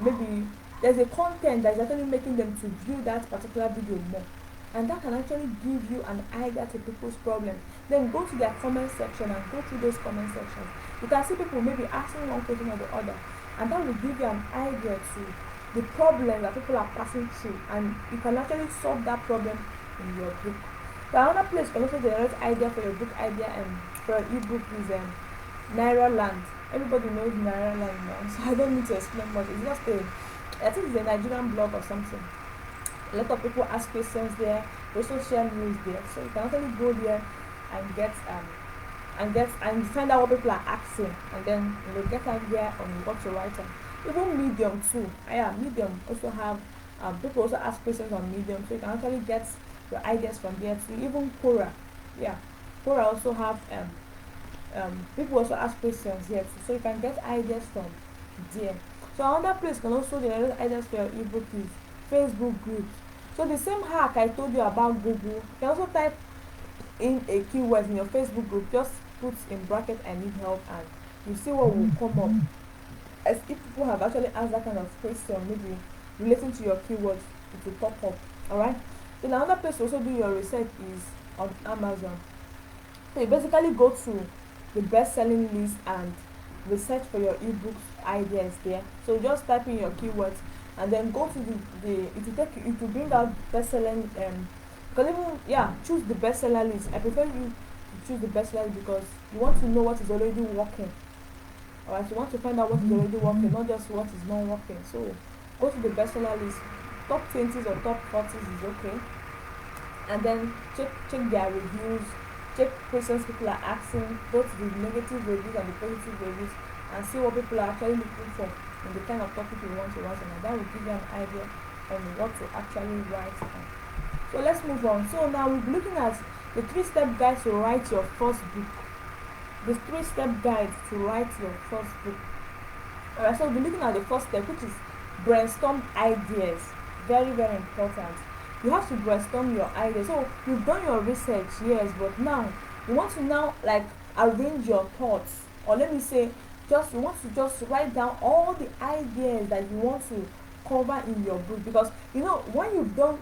maybe there's a content that is actually making them to view that particular video more, and that can actually give you an idea to people's problems. Then go to their comment section and go through those comment sections. You can see people maybe asking one question or the other, and that will give you an idea to the problem that people are passing through, and you can actually solve that problem in your book. So another place you can also generate idea for your book idea and for your ebook is Naira Land. Everybody knows Naira Land now, so I don't need to explain much. It's just I think it's a Nigerian blog or something. A lot of people ask questions there. They also share news there, so you can actually go there and and find out what people are asking, and then get an idea on what to write on. Even Medium too. Yeah, Medium also have people also ask questions on Medium, so you can actually get your ideas from there too. Even Quora, yeah, Quora also have people also ask questions here too, so you can get ideas from there. So another place can also generate ideas for your ebook is Facebook groups. So the same hack I told you about Google, you can also type in a keyword in your Facebook group, just put in bracket I need help, and you see what will come up. As if people have actually asked that kind of question, maybe relating to your keywords, it will pop up. Alright. Then another place to also do your research is on Amazon. So you basically go to the best-selling list and research for your ebooks ideas there. So just type in your keywords and then go to it will bring out best-selling because even choose the bestseller list. I prefer you to choose the bestseller list because you want to know what is already working. Alright, you want to find out what is already working, not just what is not working. So go to the bestseller list. Top 20s or top 40s is okay. And then check their reviews, check questions people are asking, both the negative reviews and the positive reviews, and see what people are actually looking for in the kind of topic you want to write on. And that will give you an idea on what to actually write on. So let's move on. So now we'll be looking at the 3-step guide to write your first book. The 3-step guide to write your first book. Alright, so we'll be looking at the first step, which is brainstorm ideas. Very, very important. You have to brainstorm your ideas. So you've done your research, yes, but now you want to like arrange your thoughts, or let me say, you want to just write down all the ideas that you want to cover in your book, because when you've done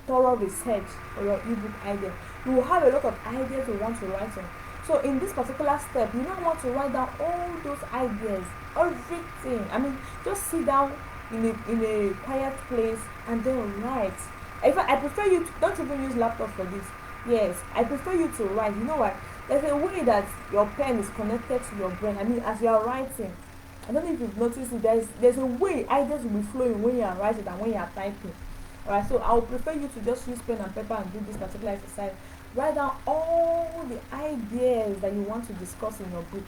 thorough research for your ebook idea, you will have a lot of ideas you want to write on. So in this particular step, you don't want to write down all those ideas, everything. I mean, just sit down in a quiet place and then write. I prefer you to don't even use laptop for this. Yes, I prefer you to write. You know what? There's a way that your pen is connected to your brain. I mean, as you are writing, I don't know if you've noticed it. There's a way ideas will be flowing when you are writing and when you are typing. Alright, so I would prefer you to just use pen and paper and do this particular exercise. Write down all the ideas that you want to discuss in your book.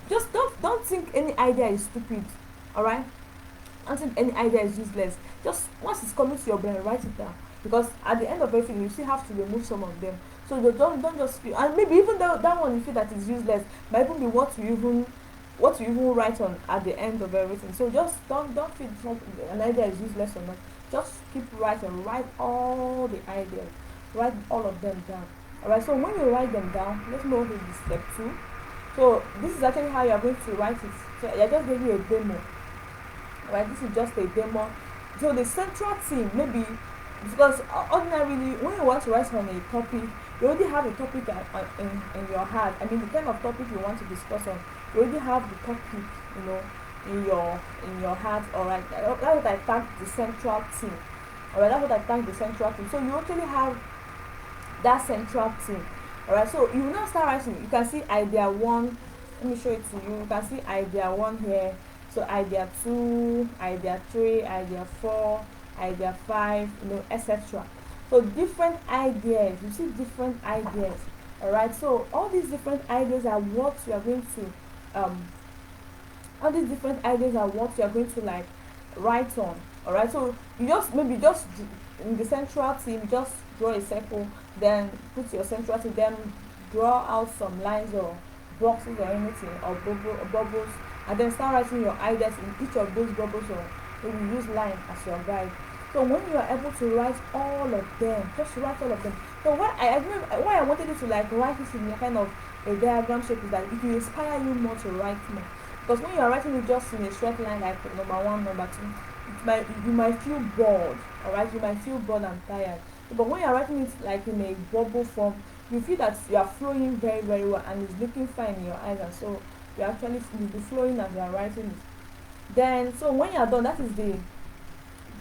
Just don't think any idea is stupid. Alright? Don't think any idea is useless. Just once it's coming to your brain, write it down. Because at the end of everything, you still have to remove some of them. So you don't just feel, and maybe even that one you feel that is useless might even be what you even write on at the end of everything. So just don't feel an idea is useless or not. Just keep writing. Write all the ideas. Write all of them down. Alright, so when you write them down, let's move to the step 2. So this is actually how you are going to write it. So I just gave you a demo. Alright, this is just a demo. So the central theme, maybe because ordinarily when you want to write on a topic, you already have a topic in your heart. I mean, the kind of topic you want to discuss on, you already have the topic, in your heart. Alright, that's what I tag the central theme. Alright, that's what I tag the central theme. So you actually have that central theme. Alright, so you will now start writing. You can see idea 1. Let me show it to you. You can see idea 1 here. So idea 2, idea 3, idea 4, idea 5, etc. So different ideas. You see different ideas. Alright, so all these different ideas are what you are going to like write on. Alright, so you just in the central theme, just draw a circle, then put your central theme, then draw out some lines or boxes or anything, or bubbles, and then start writing your ideas in each of those bubbles, or maybe use line as your guide. So when you are able to write all of them, just write all of them. So why I wanted you to like write this in a kind of a diagram shape is that it will inspire you more to write more. Because when you are writing it just in a straight line, like number 1, number 2, you might feel bored. Alright, you might feel bored and tired. But when you are writing it like in a bubble form, you feel that you are flowing very, very well, and it's looking fine in your eyes, and so you'll be flowing as you are writing it. Then, so when you are done, that is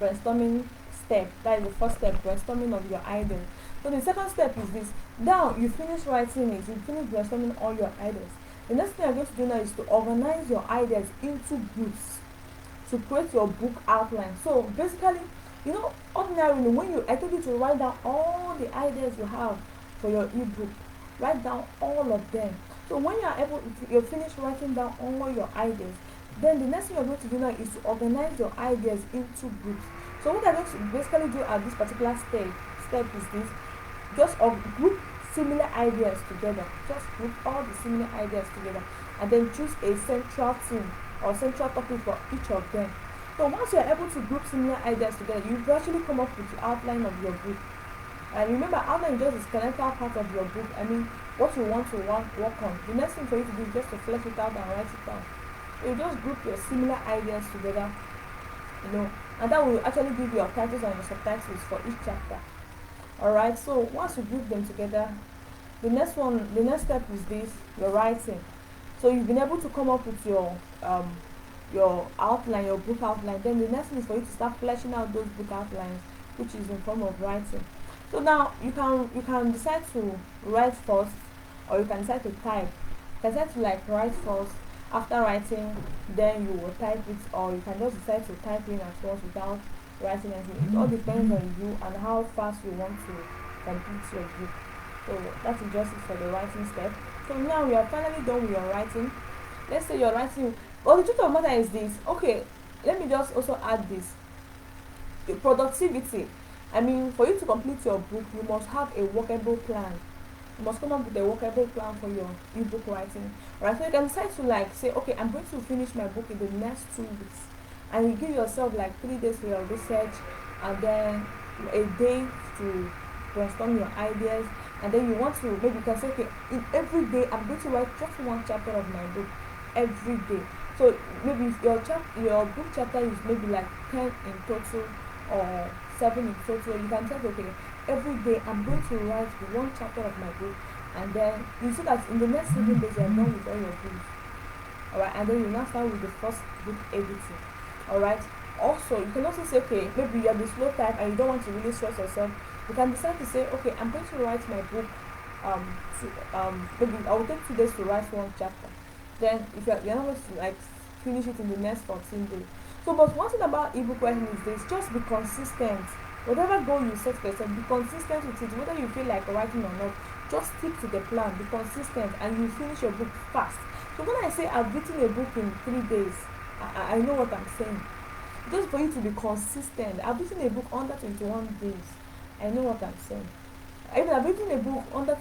brainstorming step. That is the first step, brainstorming of your ideas. So the second step is this. Now you finish writing it, you finish brainstorming all your ideas. The next thing you're going to do now is to organize your ideas into groups to create your book outline. So basically, ordinarily when I told you to write down all the ideas you have for your ebook, write down all of them. So when you're finished writing down all your ideas, then the next thing you're going to do now is to organize your ideas into groups. So what I'm going to basically do at this particular step is this: just group similar ideas together. Just group all the similar ideas together, and then choose a central theme or central topic for each of them. So once you're able to group similar ideas together, you virtually come up with the outline of your book. And remember, outline is just the skeletal part of your book. I mean, what you want to work on. The next thing for you to do is just to flesh it out and write it down. You just group your similar ideas together, and that will actually give your titles and your subtitles for each chapter. Alright, so once you group them together, the next step is this: your writing. So you've been able to come up with your outline, your book outline. Then the next thing is for you to start fleshing out those book outlines, which is in form of writing. So now you can decide to write first, or you can decide to type. You can decide to write first. After writing, then you will type it, or you can just decide to type in at once without writing anything. It all depends on you and how fast you want to complete your book. So that is just it for the writing step. So now we are finally done with your writing. Let's say you're writing. Well, the truth of the matter is this. Okay, let me just also add this. The productivity. I mean, for you to complete your book, you must have a workable plan. You must come up with a workable plan for your ebook writing. Right? So you can decide to say, okay, I'm going to finish my book in the next 2 weeks. And you give yourself 3 days for your research, and then a day to brainstorm your ideas. And then you want to, maybe you can say, okay, every day I'm going to write just one chapter of my book every day. So maybe if your book chapter is maybe 10 in total or 7 in total, you can say, okay, every day I'm going to write one chapter of my book, and then you see that in the next 7 days you're done with all your books. Alright, and then you now start with the first book editing. Alright, also you can also say, okay, maybe you're the slow type and you don't want to really stress yourself. You can decide to say, okay, I'm going to write my book maybe I will take 2 days to write one chapter. Then if you're not going to finish it in the next 14 days. So but one thing about ebook writing is this: just be consistent. Whatever goal you set for yourself, be consistent with it. Whether you feel like writing or not, just stick to the plan, be consistent, and you finish your book fast. So when I say I've written a book in 3 days, I know what I'm saying. Just for you to be consistent. I've written a book under 21 days. I know what I'm saying. Even I've written a book under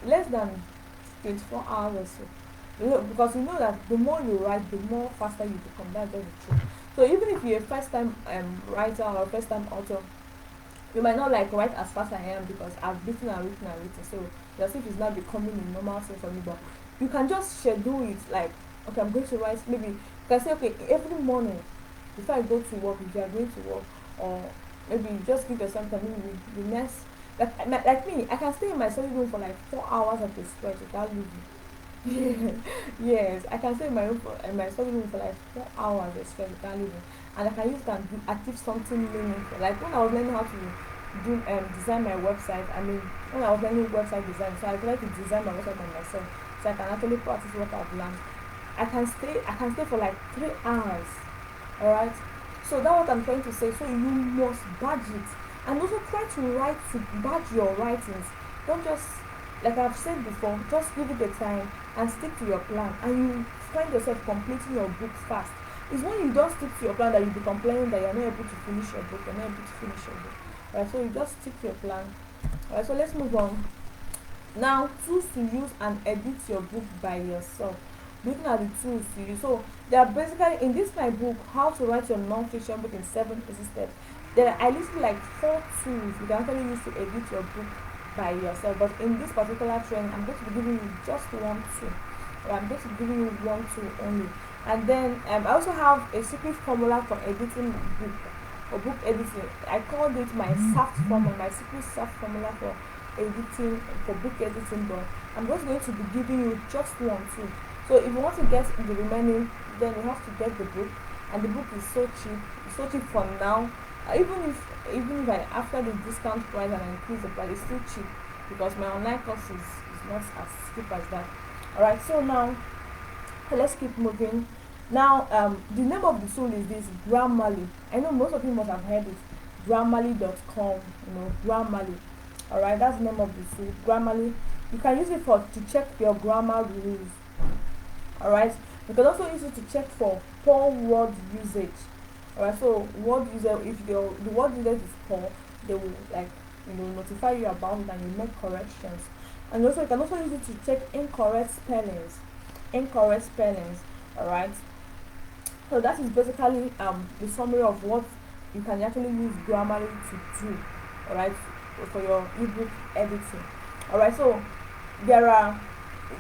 less than 24 hours or so. Because you know that the more you write, the more faster you become. That's very true. So even if you're a first-time writer or a first-time author, you might not write as fast as I am, because I've written. So your if it's not becoming a normal thing for me, but you can just schedule it. Okay, I'm going to write. Maybe you can say, okay, every morning before I go to work, if you are going to work, or maybe just give yourself time. Maybe the next, like me, I can stay in my study room for 4 hours at a stretch without leaving. Yes, I can stay in my study room for 4 hours at a stretch without leaving, and I can use that to achieve something meaningful. Like when I was learning how to do design my website. I mean, when I was learning website design, so I tried to design my website by myself, so I can actually practice what I've learned. I can stay for 3 hours. Alright, so that's what I'm trying to say. So you must badge it, and also try to badge your writings. Don't just, like I've said before, just give it the time and stick to your plan, and you find yourself completing your book fast. It's when you don't stick to your plan that you'll be complaining that you're not able to finish your book. Alright, so you just stick to your plan. Alright, so let's move on. Now, tools to use and edit your book by yourself. Looking at the tools to use. So they are basically in this my book, How to Write Your Non-Fiction Book in 7 Easy Steps. I listed 4 tools you can actually use to edit your book by yourself. But in this particular training, I'm going to be giving you just one tool. I'm going to be giving you one tool only. And then I also have a secret formula for editing book or book editing. I called it my soft formula, my secret soft formula for editing, for book editing. But I'm just going to be giving you just one tool. So if you want to get the remaining, then you have to get the book. and the book is so cheap. It's so cheap for now. Even if I, after the discount price and I increase the price, it's still cheap because my online course is not as cheap as that. Alright, so now let's keep moving. Now the name of the tool is this Grammarly. I know most of you must have heard it. Grammarly.com, Grammarly. Alright, that's the name of the tool, Grammarly. You can use it to check your grammar rules. Alright, you can also use it to check for poor word usage. Alright, so word user, if the word usage is poor, they will notify you about it and you make corrections. And also you can also use it to check incorrect spellings. Alright, so that is basically the summary of what you can actually use Grammarly to do. Alright, for your ebook editing. Alright, so there are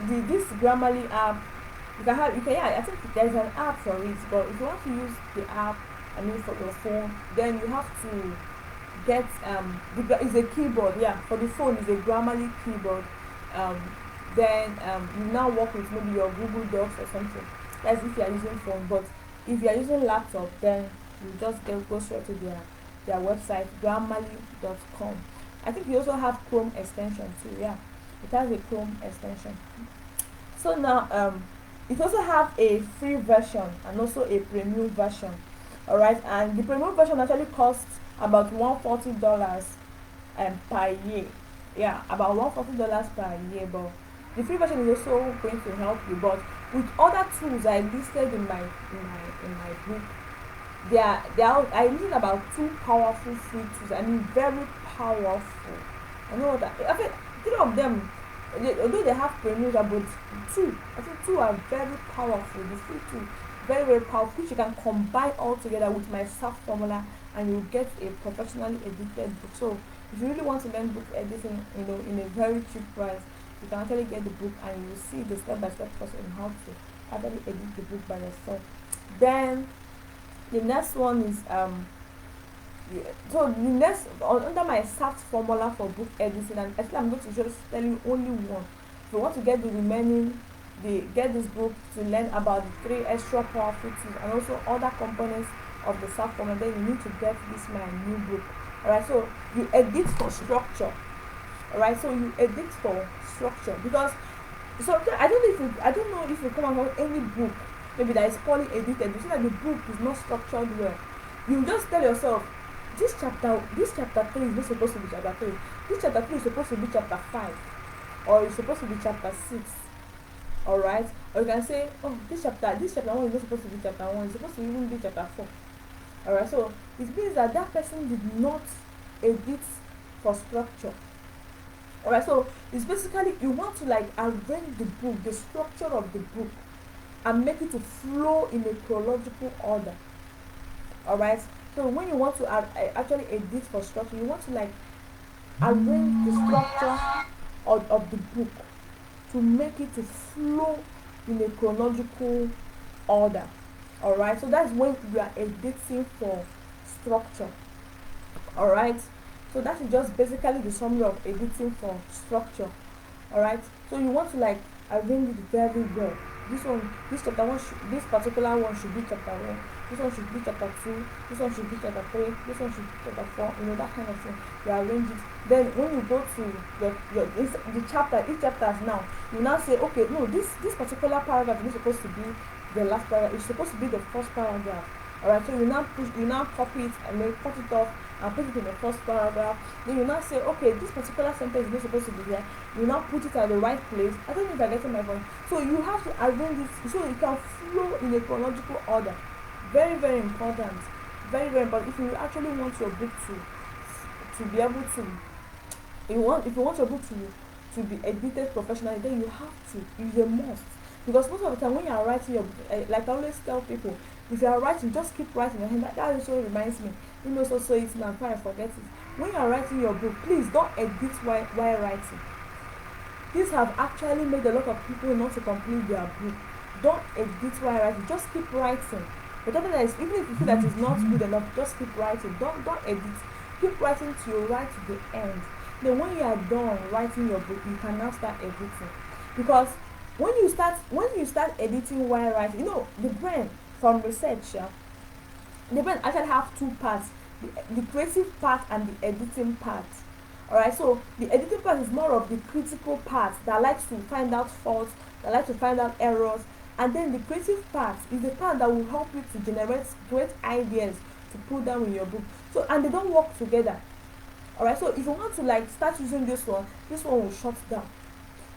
this Grammarly app. I think there's an app for it, but if you want to use the app, for your phone, then you have to get it's a keyboard. Yeah, for the phone is a Grammarly keyboard. Then you now work with maybe your Google Docs or something. That's if you are using phone, but if you are using laptop, then you just go straight to their website, Grammarly.com. I think you also have Chrome extension too. Yeah, it has a Chrome extension. So now it also have a free version and also a premium version. Alright, and the premium version actually costs about $140 per year. Yeah, about $140 per year, but the free version is also going to help you. But with other tools I listed in my book, I listed about 2 powerful free tools. Very powerful. I know that. I think 3 of them, although they have premium, but 2, I think 2 are very powerful. The free 2, very very powerful, which you can combine all together with my SAP formula, and you'll get a professionally edited book. So if you really want to learn book editing, in a very cheap price, you can actually get the book and you will see the step-by-step process on how to actually edit the book by yourself. Then the next one is so the next under my SAP formula for book editing, and actually I'm going to just tell you only one. If you want to get the remaining, get this book to learn about the 3 extra powerful tools and also other components of the SAP formula, then you need to get this my new book. Alright, so you edit for structure. Alright, so you edit for structure, because sometimes I don't know if you come across any book maybe that is poorly edited. You see that the book is not structured well. You just tell yourself, this chapter 3 is not supposed to be chapter 3. This chapter 3 is supposed to be chapter 5, or it's supposed to be chapter 6. Alright, or you can say, oh, this chapter 1 is not supposed to be chapter 1, it's supposed to even be chapter 4. Alright, so it means that person did not edit for structure. Alright, so it's basically you want to arrange the book, the structure of the book, and make it to flow in a chronological order. Alright, so when you want to actually edit for structure, you want to arrange the structure of the book to make it to flow in a chronological order. Alright, so that's when you are editing for structure. Alright, so that is just basically the summary of editing for structure. Alright, so you want to arrange it very well. This particular one should be chapter 1, this one should be chapter 2, this one should be chapter 3, this one should be chapter 4, that kind of thing. You arrange it. Then when you go to the chapter, each chapters now, you now say, okay, no, this particular paragraph is supposed to be the last paragraph, it's supposed to be the first paragraph. Alright, so you now copy it and then cut it off and put it in the first paragraph. Then you now say, okay, this particular sentence is not supposed to be here. You now put it at the right place. I don't know if you're getting my point. So you have to arrange it so it can flow in a chronological order. Very, very important. Very, very important. If you actually want your book to be able to, if you want your book to be edited professionally, then you have to. It's a must. Because most of the time when you are writing your book, like I always tell people, if you are writing, just keep writing your hand. That also reminds me. You also say it now, I forget it. When you are writing your book, please don't edit while writing. These have actually made a lot of people not to complete their book. Don't edit while writing. Just keep writing. Whatever that is, even if you feel that it's not good enough, just keep writing. Don't edit. Keep writing till you write to the end. Then when you are done writing your book, you can now start editing. Because when you start editing while writing, the brain, from research, The brain actually have two parts: the creative part and the editing part. Alright, so the editing part is more of the critical part that likes to find out faults, that likes to find out errors, and then the creative part is the part that will help you to generate great ideas to put down in your book. So, and they don't work together. Alright, so if you want to like start using this one will shut down.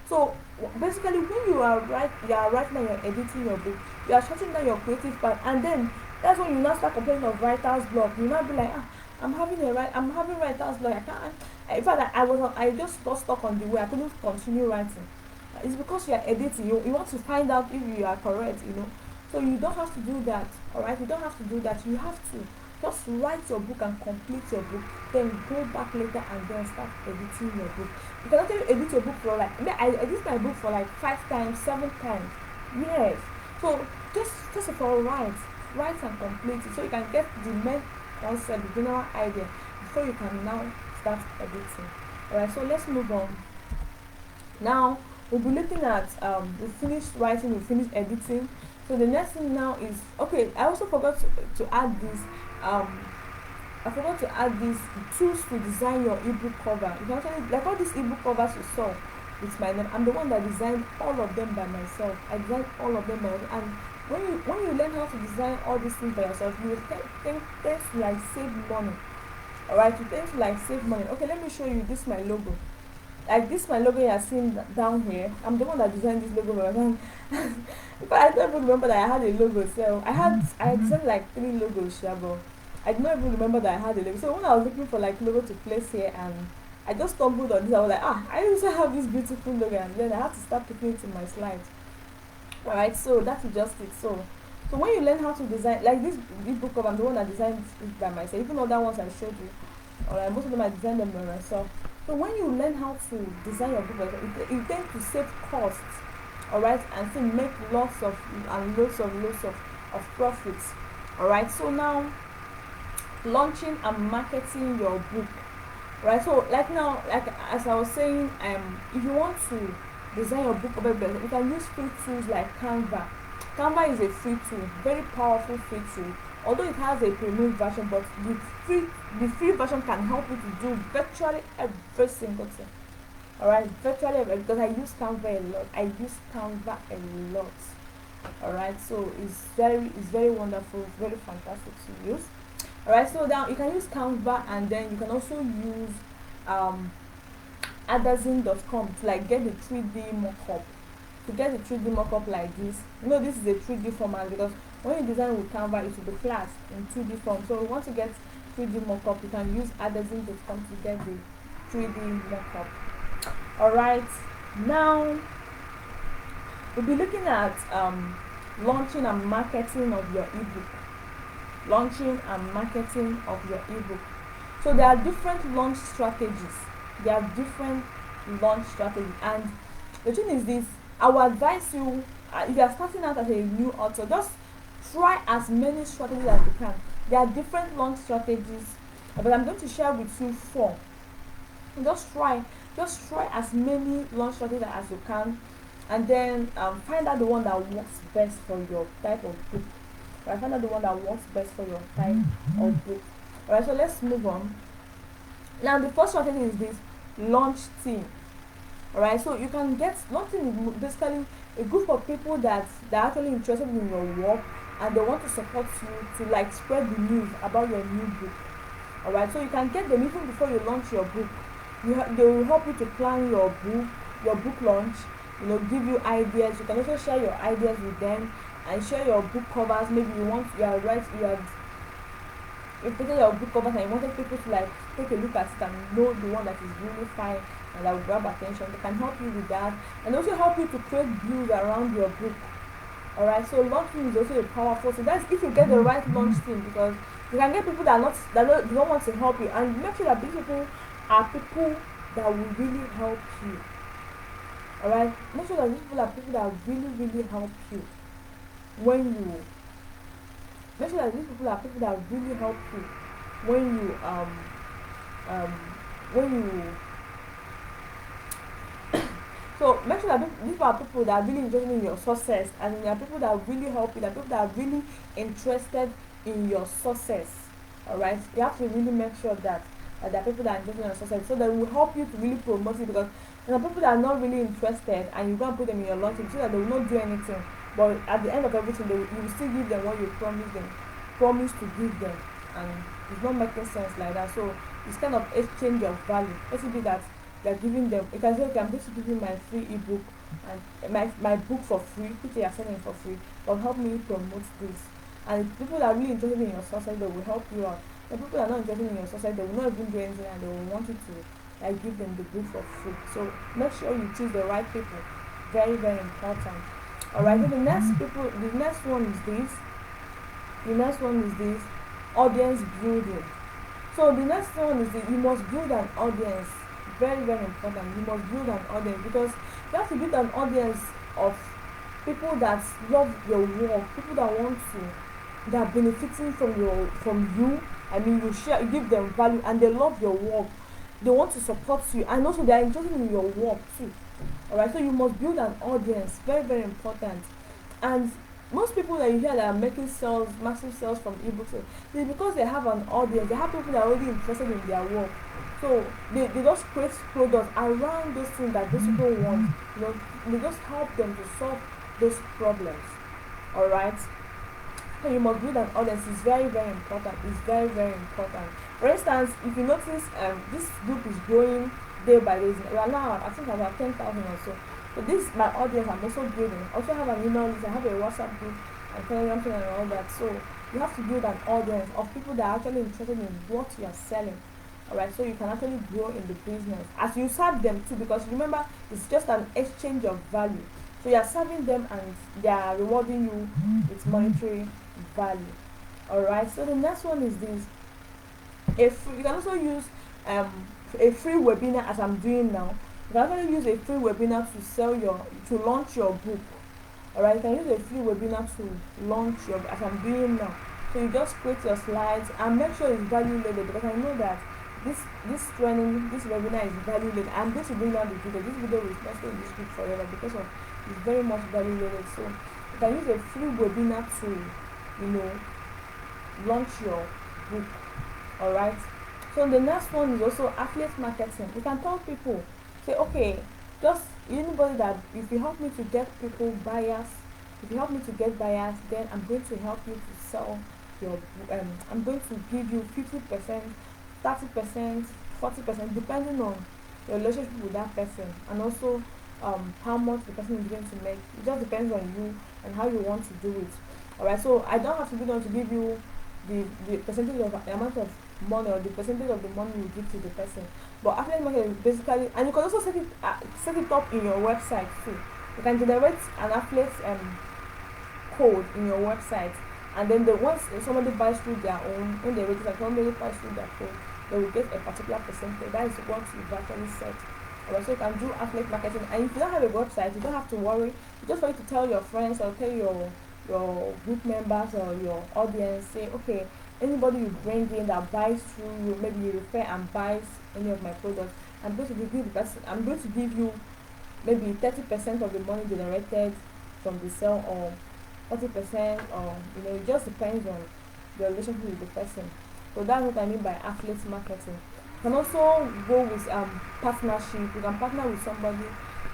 So basically, when you are writing and you're editing your book, you are shutting down your creative part, and then that's when you now start complaining of writer's block. You now be like, I'm having writer's block. I can't. In fact, I just got stuck on the way. I couldn't continue writing. It's because you are editing. You want to find out if you are correct. So you don't have to do that. All right, you don't have to do that. You have to just write your book and complete your book, then go back later and then start editing your book. You can actually edit your book for like, I edit my book for like 5 times, 7 times. Yes. So just first of all, write and complete it so you can get the main concept, the general idea before you can now start editing. Alright, so let's move on. Now we'll be looking at we finished writing, we finished editing. So the next thing now is, okay, I also forgot to add this. I forgot to add these tools to design your ebook cover. You can actually, like all these ebook covers you saw with my name, I'm the one that designed all of them by myself. I designed all of them by myself. And when you learn how to design all these things by yourself, you will tend to like save money. Alright, you tend to like save money. Okay, let me show you this my logo. Like this my logo you are seeing down here. I'm the one that designed this logo by myself. But I don't even remember that I had a logo. So I designed like 3 logos, but I did not even remember that I had a logo. So when I was looking for like logo to place here, and I just stumbled on this, I was like, I also have this beautiful logo, and then I had to start putting it in my slides. Alright, so that's just it. So when you learn how to design, like this book cover, I'm the one that designed it by myself. Even other ones I showed you, alright, most of them I designed them by myself. So when you learn how to design your book, it tends to save costs, alright, and still make lots of profits. Alright, so now launching and marketing your book, right? So like now, like as I was saying, if you want to design your book cover better, you can use free tools like Canva. Canva is a free tool, very powerful free tool, although it has a premium version, but the free version can help you to do virtually every single thing. Alright, virtually every, because I use Canva a lot. Alright, so it's very wonderful, very fantastic to use. Alright, so now you can use Canva, and then you can also use adazine.com to like get the 3D mockup. To get the 3D mockup like this, this is a 3D format, because when you design with Canva, it will be flat in 2D form. So once you get 3D mockup, you can use adazine.com to get the 3D mockup. Alright, now we'll be looking at launching and marketing of your ebook. Launching and marketing of your ebook. So there are different launch strategies. And the thing is this: I will advise you, if you are starting out as a new author, just try as many strategies as you can. There are different launch strategies, but I'm going to share with you 4. Just try as many launch strategies as you can, and then find out the one that works best for your type of book. Right, find out the one that works best for your type of book. Alright, so let's move on. Now the first strategy is this: launch team. Alright, so you can get launching is basically a group of people that are actually interested in your work, and they want to support you to like spread the news about your new book. Alright, so you can get them even before you launch your book. They will help you to plan your book launch, give you ideas. You can also share your ideas with them and share your book covers. Maybe you put your book covers and you wanted people to like take a look at it and know the one that is really fine and that will grab attention. They can help you with that, and also help you to create views around your book. Alright, so launching is also a powerful. So that's if you get the right launch team, because you can get people that don't want to help you, and make sure that these people are people that will really help you. Alright, make sure that these people are people that really, really help you when you. Make sure that these people are people that really help you when you so make sure that these are people that are really interested in your success, and they are people that really help you. They are people that are really interested in your success. All right, you have to really make sure that there are people that are interested in your success, so that will help you to really promote it. Because there are people that are not really interested, and you go and put them in your launching so that they will not do anything. But at the end of everything, you will still give them what you promise to give them, and it's not making sense like that. So it's kind of exchange of value. Let's be that they're giving them. You can say, okay, I'm going to give you my free ebook and my book for free, which they are selling for free, but help me promote this. And people that are really interested in your success, they will help you out. The people that are not interested in your success, they will not even do anything, and they will want you to like give them the book for free. So make sure you choose the right people. Very, very important. Alright, so the next one is this. The next one is this, audience building. So the next one is you must build an audience. Very, very important. You must build an audience, because you have to build an audience of people that love your work, people that want to, that are benefiting from you. I mean, you give them value, and they love your work. They want to support you, and also they are interested in your work too. Alright, so you must build an audience. Very, very important. And most people that you hear that are making sales, massive sales from ebooks, it's because they have an audience. They have people that are already interested in their work. So they just create products around those things that those people want. You know, they just help them to solve those problems. Alright. So you must build an audience. It's very, very important. It's very, very important. For instance, if you notice, this group is growing day by day. We are now, I think, about 10,000 or so. So this my audience I'm also building. I also have an email list, I have a WhatsApp group and Telegram channel and all that. So you have to build an audience of people that are actually interested in what you are selling. Alright, so you can actually grow in the business as you serve them too, because remember, it's just an exchange of value. So you are serving them and they are rewarding you with monetary value. Alright, so the next one is this. You can also use a free webinar, as I'm doing now. You can actually use a free webinar to launch your book. Alright, you can use a free webinar to launch your, as I'm doing now. So you just create your slides and make sure it's value loaded, because I know that this training, this webinar is value loaded. I'm going to bring down the video. This video will not stay in this group forever because of it's very much value loaded. So you can use a free webinar to launch your book. Alright. So the next one is also affiliate marketing. You can tell people, say, okay, just anybody that if you help me to get people buyers, if you help me to get buyers, then I'm going to help you to sell your I'm going to give you 50%, 30%, 40%, depending on your relationship with that person, and also how much the person is going to make. It just depends on you and how you want to do it. Alright, so I don't have to be able to give you the percentage of the amount of money or the percentage of the money you give to the person. But affiliate marketing is basically, and you can also set it up in your website too. You can generate an affiliate code in your website, and then once somebody buys through their own, when they register, somebody buys through their code, they will get a particular percentage. That is what you've actually set. Alright, so you can do affiliate marketing, and if you don't have a website, you don't have to worry. You just want to tell your friends or tell your group members or your audience, say, okay, anybody you bring in that buys through you, maybe you refer and buys any of my products, I'm going to give you maybe 30% of the money generated from the sale, or 40%, or it just depends on the relationship with the person. So that's what I mean by affiliate marketing. You can also go with partnership. You can partner with somebody,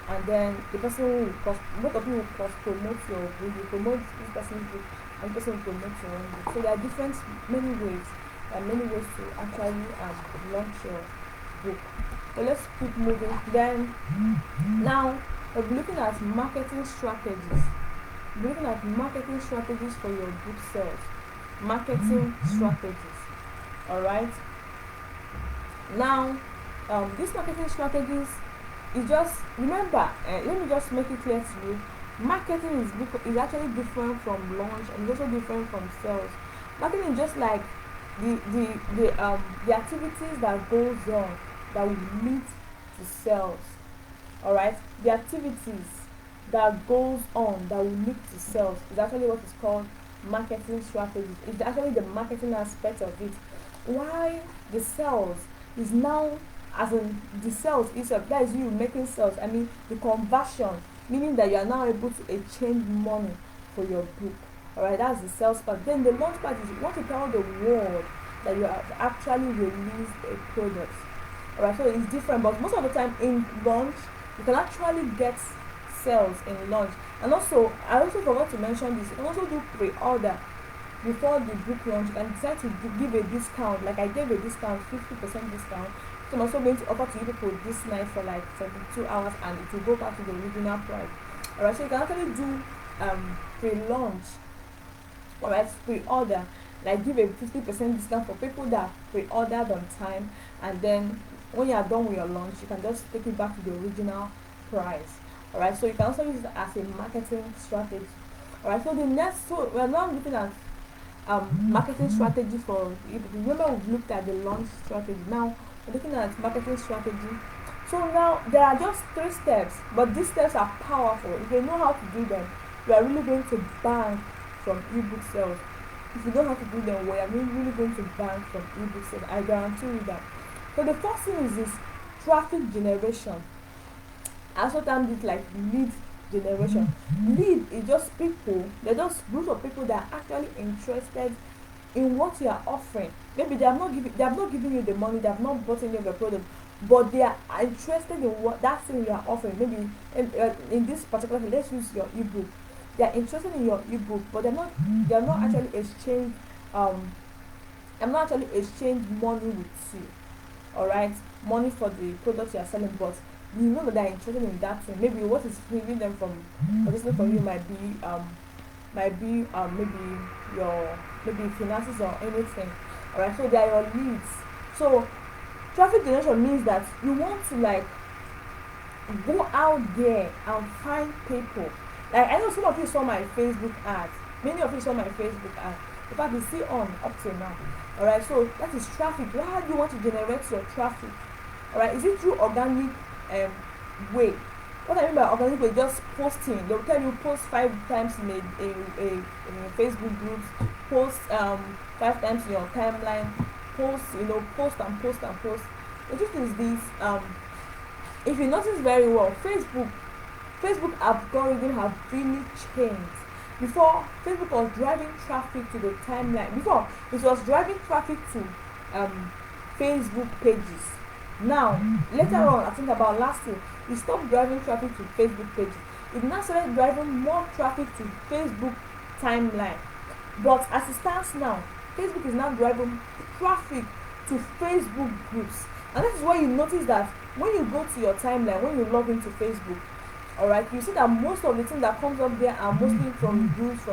and then the person will both of you will promote your book. You promote this person's book, and the person will promote your own book. So there are many ways. There are many ways to actually launch your book. So let's keep moving. Then now we'll be looking at marketing strategies. We're looking at marketing strategies for your book sales. Marketing strategies. Alright. Now, these marketing strategies is just, remember, let me just make it clear to you. Marketing is actually different from launch, and it's also different from sales. Marketing is just like the activities that goes on that will lead to sales. Alright, the activities that goes on that will lead to sales is actually what is called marketing strategies. It's actually the marketing aspect of it. Why the sales is now, as in the sales itself, that is you making sales. I mean the conversion, meaning that you are now able to exchange money for your book. Alright, that's the sales part. Then the launch part is you want to tell the world that you have actually released a product. Alright, so it's different, but most of the time in launch, you can actually get sales in launch. And also, I also forgot to mention this, you can also do pre-order before the book launch. You can decide to give a discount, like I gave a discount, 50% discount. So I'm also going to offer to you people this night for like 72 hours, and it will go back to the original price. Alright, so you can actually do pre-launch, alright, pre-order, like give a 50% discount for people that pre-ordered on time, and then when you are done with your launch, you can just take it back to the original price. Alright, so you can also use it as a marketing strategy. Alright, so the next, so we're now looking at marketing strategy for ebook. Remember, we've looked at the launch strategy. Now we're looking at marketing strategy. So now there are just 3 steps, but these steps are powerful. If you know how to do them, you are really going to bank from ebook sales. If you don't know how to do them well, you're really going to bank from ebook sales. I guarantee you that. So the first thing is this traffic generation. I also termed it like lead generation. Lead is just people, they're just group of people that are actually interested in what you are offering. Maybe they have not given you the money, they have not bought any of your product, but they are interested in what that thing you are offering. Maybe in this particular thing, let's use your ebook. They are interested in your ebook, but they're not actually exchange I'm not actually exchange money with you. Alright, money for the products you are selling, but you know that they're interested in that thing. Maybe what is hindering them from purchasing from you might be maybe your finances or anything. Alright, so they are your leads. So traffic generation means that you want to like go out there and find people. Like I know some of you saw my Facebook ads. Many of you saw my Facebook ads. In fact, you see on up till now. Alright, so that is traffic. How do you want to generate your traffic? Alright, is it through organic way? What I mean by organic way, just posting. They'll tell you post 5 times in a Facebook groups, post 5 times in your timeline, post and post and post. The truth is this, if you notice very well, Facebook algorithm have really changed. Before, Facebook was driving traffic to the timeline. Before, it was driving traffic to Facebook pages. Now, later on, I think about last year, it stopped driving traffic to Facebook pages. It now started driving more traffic to Facebook timeline. But as it stands now, Facebook is now driving traffic to Facebook groups. And that is why you notice that when you go to your timeline, when you log into Facebook, alright, you see that most of the things that comes up there are mostly from groups.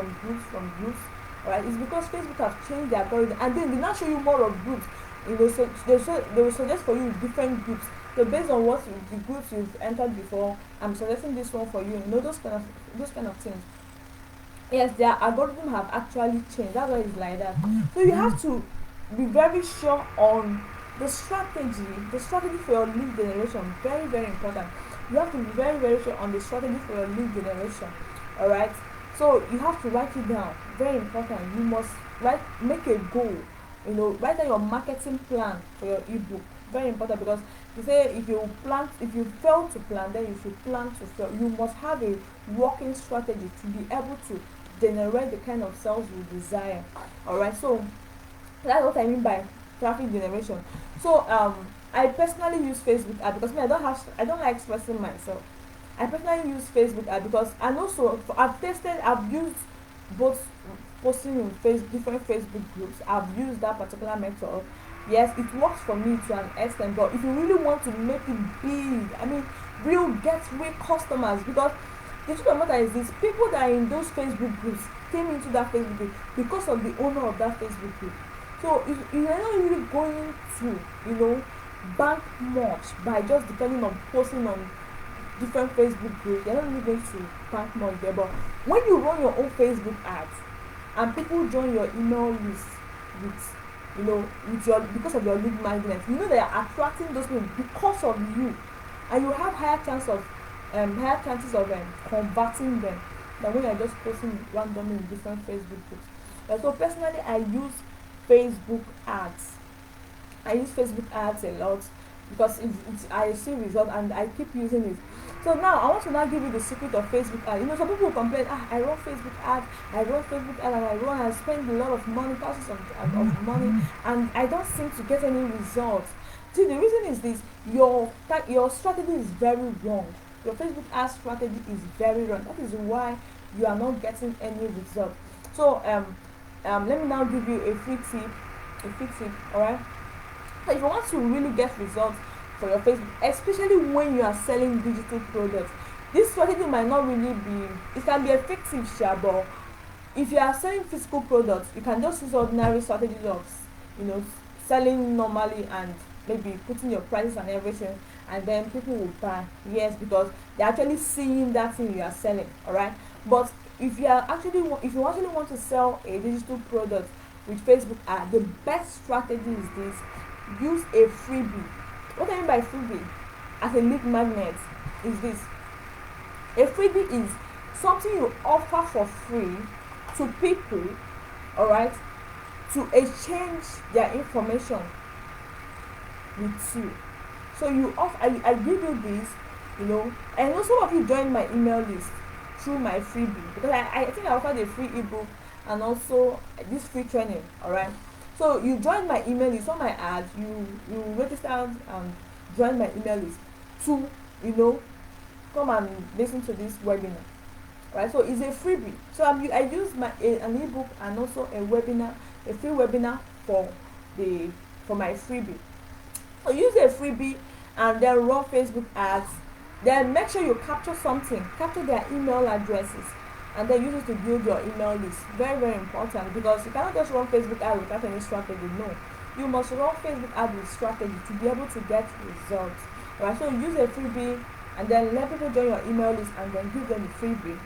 Alright, it's because Facebook have changed their algorithm, and then they now show you more of groups. So they will suggest for you different groups. So based on the groups you've entered before, I'm suggesting this one for you. Those kind of things. Yes, their algorithm have actually changed. That's why it's like that. So you have to be very sure on the strategy for your lead generation. Very, very important. You have to be very, very sure on the strategy for your lead generation. Alright, so you have to write it down. Very important. You must make a goal. Write down your marketing plan for your ebook. Very important, because you say if you fail to plan, then you should plan to fail. You must have a working strategy to be able to generate the kind of sales you desire. Alright, so that's what I mean by traffic generation. So I personally use Facebook ad because I don't like stressing myself. I personally use Facebook ad because, and also I've used both posting in different Facebook groups. I've used that particular method. Yes, it works for me to an extent, but if you really want to make it big, get real customers, because the truth of the matter is this: people that are in those Facebook groups came into that Facebook group because of the owner of that Facebook group. So if you are not really going to, bank much by just depending on posting on different Facebook groups, you're not really going to bank much there. But when you run your own Facebook ads and people join your email list because of your lead magnet, they are attracting those people because of you, and you have higher chances of converting them than when you're just posting randomly in different Facebook groups. So personally, I use Facebook ads. I use Facebook ads a lot. because I see result and I keep using it. So now I want to now give you the secret of Facebook ad. You know, some people complain, I run Facebook ad, and I spend a lot of money, thousands of money, and I don't seem to get any results. See, the reason is this: your strategy is very wrong. Your Facebook ad strategy is very wrong. That is why you are not getting any result. So let me now give you a free tip. All right. So if you want to really get results for your Facebook, especially when you are selling digital products, this strategy might not really be, it can be effective, sure, but if you are selling physical products, you can just use ordinary strategies of, you know, selling normally and maybe putting your prices and everything, and then people will buy. Yes, because they're actually seeing that thing you are selling. All right. But if you actually want to sell a digital product with Facebook ad, the best strategy is this: use a freebie. What I mean by freebie as a lead magnet is this: a freebie is something you offer for free to people, all right, to exchange their information with you. So you offer, I give you this, you know, and also some of you join my email list through my freebie, because I think I offered a free ebook and also this free training. All right. So you join my email list on my ad, you register and join my email list to, you know, come and listen to this webinar. Right. So it's a freebie. So I use an ebook and also a free webinar for my freebie. So use a freebie and then run Facebook ads. Then make sure you capture their email addresses, and then use it to build your email list. Very, very important, because you cannot just run Facebook ad without any strategy. No, you must run Facebook ad with strategy to be able to get results. Alright, so use a freebie and then let people join your email list and then give them the freebie.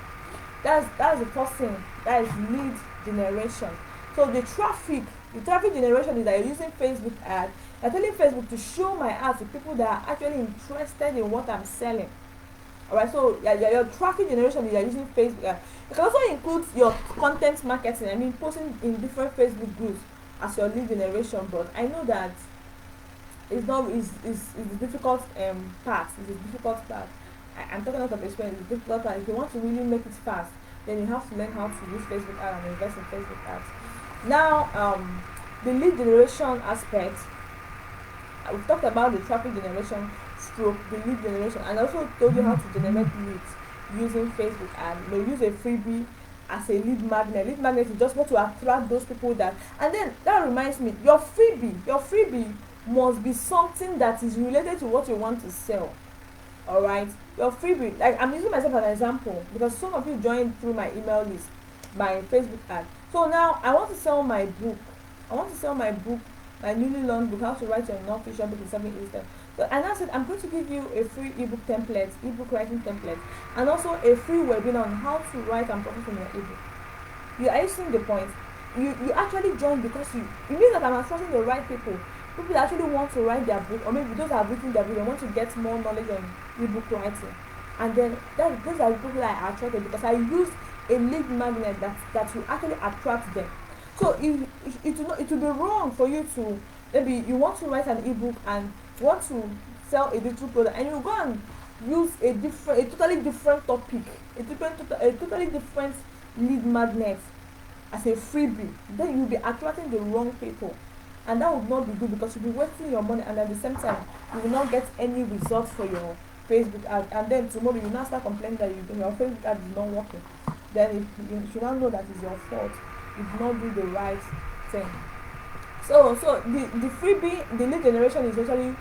That's the first thing. That is lead generation. So the traffic generation is that you're using Facebook ad. You're telling Facebook to show my ads to people that are actually interested in what I'm selling. Alright, so your traffic generation is you're using Facebook ad. It can also include your content marketing. I mean, posting in different Facebook groups as your lead generation. But I know that it's the difficult part. It's the difficult part. I'm talking out of experience. It's the difficult part. If you want to really make it fast, then you have to learn how to use Facebook ads and invest in Facebook ads. Now, the lead generation aspect. We've talked about the traffic generation stroke, the lead generation, and also told you how to generate leads using Facebook ad. You know, use a freebie as a lead magnet. Lead magnet is just what to attract those people that, and then that reminds me, your freebie must be something that is related to what you want to sell. Alright, your freebie, like I'm using myself as an example because some of you joined through my email list, my Facebook ad. So now I want to sell my book. My newly launched book, How to Write Your Non-Fiction Book in 7 Instance. So, and I said I'm going to give you a free ebook writing template, and also a free webinar on how to write and profit from your ebook. You are seeing the point. You actually joined because you mean that I'm attracting the right people. People that actually want to write their book, or maybe those that have written their book, they want to get more knowledge on ebook writing. And then those are the people that I attracted because I used a lead magnet that will actually attract them. So it will be wrong for you to, maybe you want to write an ebook and want to sell a digital product, and you go and use a totally different topic, a totally different lead magnet as a freebie. Then you'll be attracting the wrong people, and that would not be good because you'll be wasting your money, and at the same time you will not get any results for your Facebook ad. And then tomorrow you now start complaining that your Facebook ad is not working. Then you should not know that it's your fault. You did not do the right thing. So the freebie, the lead generation is actually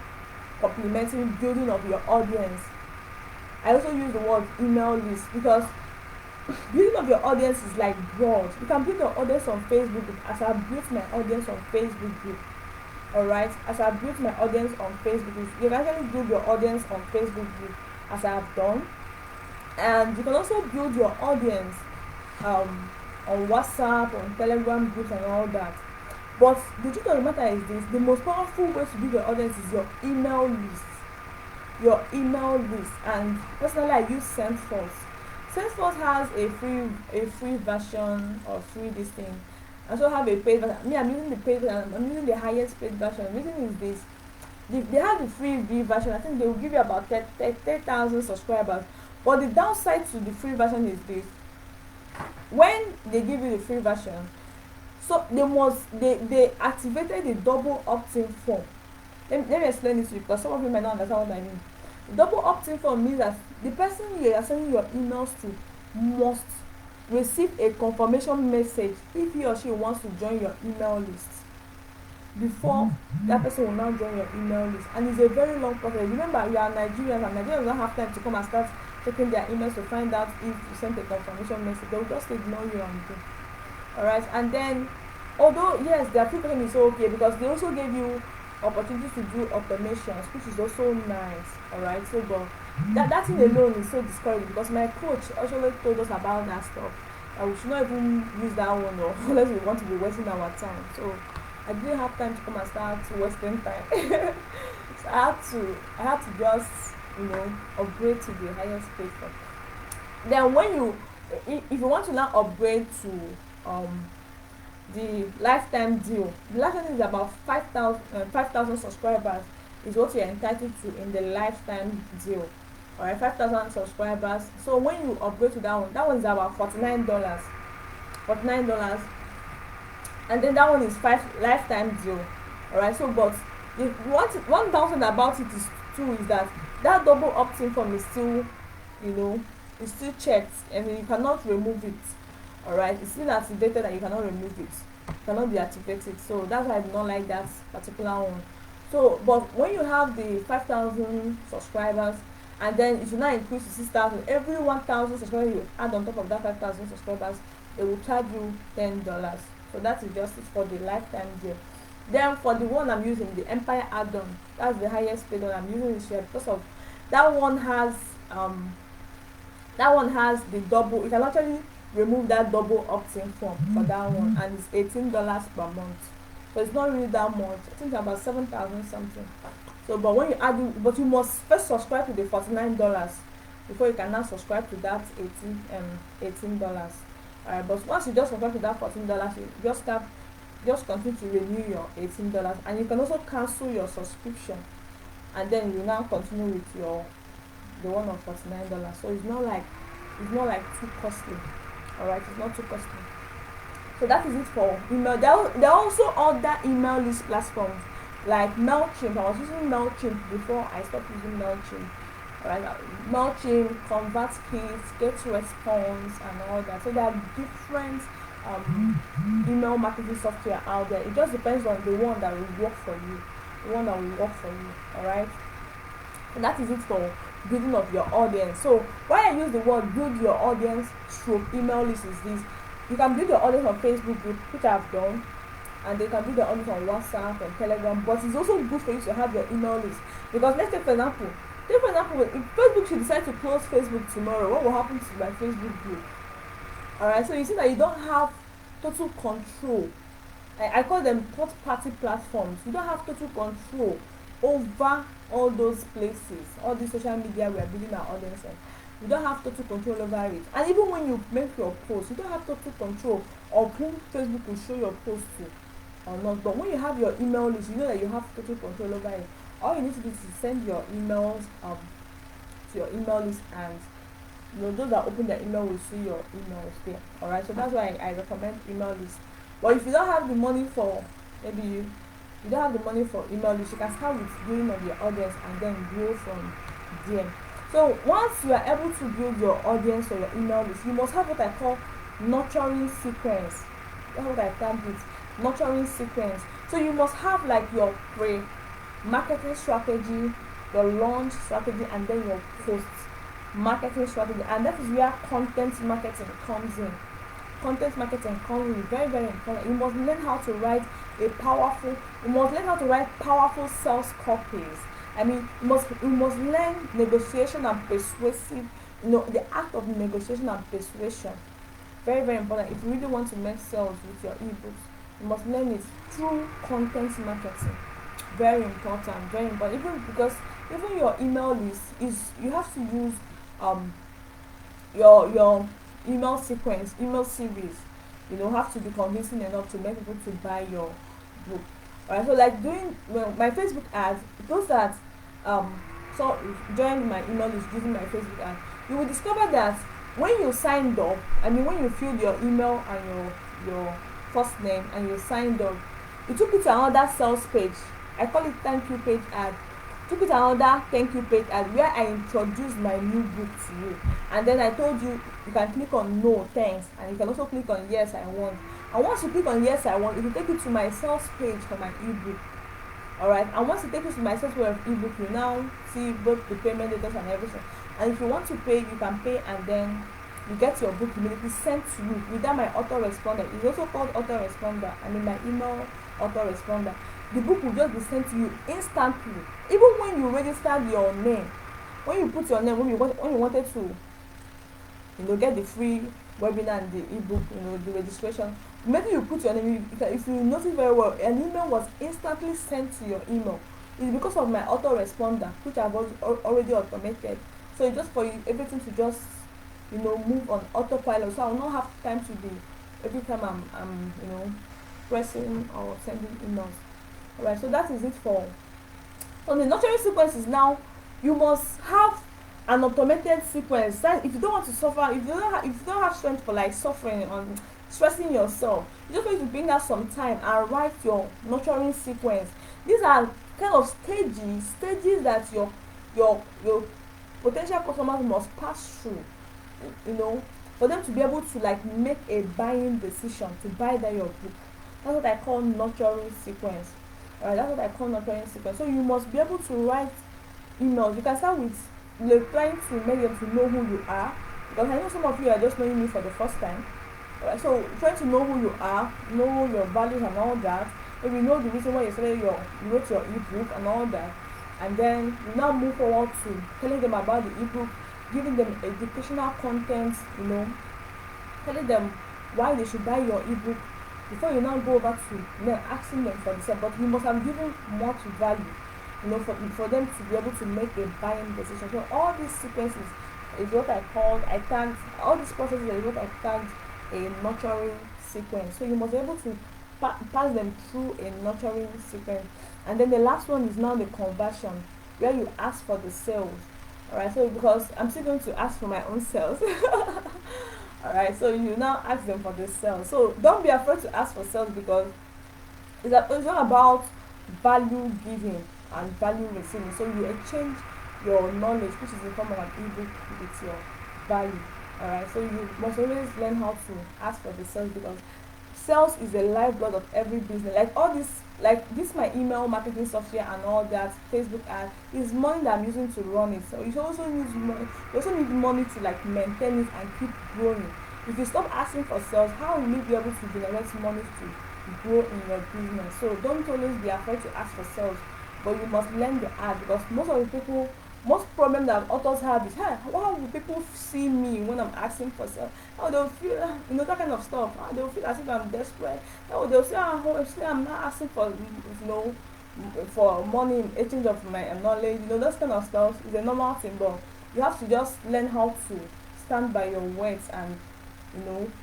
complementing building of your audience. I also use the word email list because building of your audience is like broad. You can build your audience on Facebook group, as I built my audience on Facebook group. Alright, as I built my audience on Facebook group, you can actually build your audience on Facebook group as I have done. And you can also build your audience on WhatsApp, on Telegram groups and all that. But the truth of the matter is this: the most powerful way to build your audience is your email list. And personally, I use Salesforce. Salesforce has a free version or free this thing. I also have a paid version. I'm using the paid version. I'm using the highest paid version. The reason is this: they have the free version. I think they will give you about 30,000 subscribers. But the downside to the free version is this: when they give you the free version, so they activated the double opt-in form. Let me explain this to you, because some of you might not understand what I mean. The double opt-in form means that the person you are sending your emails to must receive a confirmation message if he or she wants to join your email list, before that person will now join your email list. And it's a very long process. Remember, you are Nigerians, and Nigerians don't have time to come and start checking their emails to find out if you sent a confirmation message. They will just ignore you and go. Alright, and then, although yes, their free version is so okay, because they also gave you opportunities to do automations, which is also nice. Alright, so but that thing alone is so discouraging, because my coach actually told us about that stuff. We should not even use that one, or unless we want to be wasting our time. So I didn't have time to come and start wasting time. So I had to just, upgrade to the highest paid for. Then when if you want to now upgrade to the lifetime deal, the lifetime is about 5,000 subscribers is what you're entitled to in the lifetime deal. Alright, 5,000 subscribers. So when you upgrade to that one is about $49. And then that one is 5 lifetime deal. Alright, so but one downside about it is that double opt-in form is still, it's still checked, and you cannot remove it. Alright, it's still activated and you cannot remove it. You cannot deactivate it. So that's why I do not like that particular one. So, but when you have the 5,000 subscribers, and then it will now increase to 6,000, every 1,000 subscribers you add on top of that 5,000 subscribers, they will charge you $10. So that is just for the lifetime deal. Then for the one I'm using, the Empire add-on, that's the highest paid one I'm using this year, because of that one has the double. You can actually remove that double opt-in form for that one, and it's $18 per month. So it's not really that much. I think about 7,000 something. So but when you add it, but you must first subscribe to the $49 before you can now subscribe to that $18. Alright, but once you just subscribe to that $14, you just continue to renew your $18, and you can also cancel your subscription, and then you now continue with the one of $49. So it's not like too costly. Alright, it's not too costly. So that is it for email. There are also other email list platforms like MailChimp. I was using MailChimp before I stopped using MailChimp. Alright, MailChimp, ConvertKit, GetResponse, and all that. So there are different email marketing software out there. It just depends on the one that will work for you. Alright, and that is it for building of your audience. So why I use the word build your audience through email list is this: you can build your audience on Facebook group, which I've done, and they can build their audience on WhatsApp and Telegram. But it's also good for you to have your email list, because let's take for example, if Facebook should decide to close Facebook tomorrow, what will happen to my Facebook group? Alright, so you see that you don't have total control. I call them third-party platforms. You don't have total control over all those places, all the social media we are building our audience on. You don't have total control over it. And even when you make your post, you don't have total control of whom Facebook will show your post to or not. But when you have your email list, you know that you have total control over it. All you need to do is send your emails to your email list, and those that open their email will see your emails there. Alright, so that's why I recommend email list. But if you don't have the money for, maybe you don't have the money for email list, you can start with building of your audience and then grow from there. So once you are able to build your audience or your email list, you must have what I call nurturing sequence. That's what I termed it, nurturing sequence. So you must have like your marketing strategy, your launch strategy, and then your post marketing strategy. And that is where content marketing comes in. Content marketing comes in very, very important. You must learn how to write powerful sales copies. I mean, you must learn negotiation and persuasive, the act of negotiation and persuasion. Very, very important. If you really want to make sales with your ebooks, you must learn it through content marketing. Very important, very important. Even your email list you have to use your email sequence, email series, have to be convincing enough to make people to buy your book. Alright, so like doing my Facebook ads, those that um so join my email list using my Facebook ad, you will discover that when you signed up, I mean when you filled your email and your first name and you signed up, it took you to another sales page. I call it thank you page ad. Took it to another thank you page ad where I introduced my new book to you, and then I told you you can click on no thanks, and you can also click on yes I want. And once you click on yes I want, it will take you to my sales page for my ebook. Alright, and once you take you to my sales page of ebook, you now see both the payment details and everything. And if you want to pay, you can pay, and then you get your book immediately sent to you without my autoresponder. It's also called autoresponder. I mean my email autoresponder. The book will just be sent to you instantly. Even when you registered your name, when you put your name, when you wanted to, get the free webinar and the ebook, the registration, maybe you put your name. If you notice very well, an email was instantly sent to your email. It's because of my autoresponder, which I've already automated. So it's just for you, everything to just move on autopilot. So I will not have time to be every time I'm pressing or sending emails. Alright, so that is it for. So the nurturing sequence is now you must have an automated sequence. That if you don't want to suffer, if you don't have strength for like suffering on stressing yourself, you just need to bring out some time and write your nurturing sequence. These are kind of stages that your potential customers must pass through, for them to be able to like make a buying decision to buy that your book. That's what I call nurturing sequence. Alright, that's what I call nurturing sequence. So you must be able to write emails. You can start with trying to make them to know who you are, because I know some of you are just knowing me for the first time. Alright, so trying to know who you are, know your values and all that. Maybe know the reason why you wrote your ebook and all that. And then you now move forward to telling them about the ebook, giving them educational content, telling them why they should buy your ebook, before you now go over to asking them for the same. But you must have given much value, for them to be able to make a buying decision. So all these sequences is what I tagged, all these processes is what I tagged a nurturing sequence. So you must be able to pass them through a nurturing sequence. And then the last one is now the conversion, where you ask for the sales. Alright, so because I'm still going to ask for my own sales. Alright, so you now ask them for the sales. So don't be afraid to ask for sales, because it's all about value giving and value receiving. So you exchange your knowledge, which is in form of an ebook, with your value. Alright, so you must always learn how to ask for the sales, because sales is the lifeblood of every business. Like this my email marketing software and all that, Facebook ad is money that I'm using to run it. So you also need money. You also need money to like maintain it and keep growing. If you stop asking for sales, how will you be able to generate money to grow in your business? So don't always be afraid to ask for sales, but you must learn the art, because most problem that authors have is, hey, how will people see me when I'm asking for sales? How they'll feel, that kind of stuff. How they'll feel as if I'm desperate. How they'll say, I'm not asking for, for money in exchange of my knowledge. Those kind of stuff is a normal thing, but you have to just learn how to stand by your words and,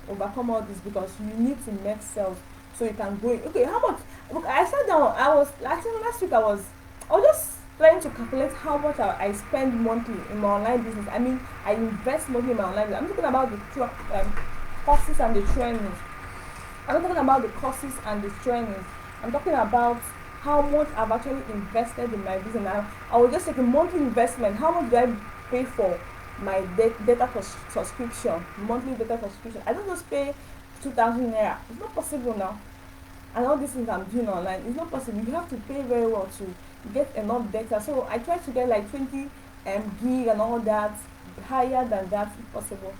overcome all this, because you need to make sales so you can grow. Okay, how much? Look, I sat down. Last week I was just trying to calculate how much I spend monthly in my online business. I mean, I invest monthly in my online business. I'm talking about the courses and the trainings. I'm not talking about the courses and the trainings. I'm talking about how much I've actually invested in my business. I was just taking monthly investment. How much do I pay for my data subscription, monthly data subscription? I don't just pay 2,000 naira. It's not possible now. And all these things I'm doing online, it's not possible. You have to pay very well to get enough data. So I try to get like 20 gig and all that, higher than that if possible.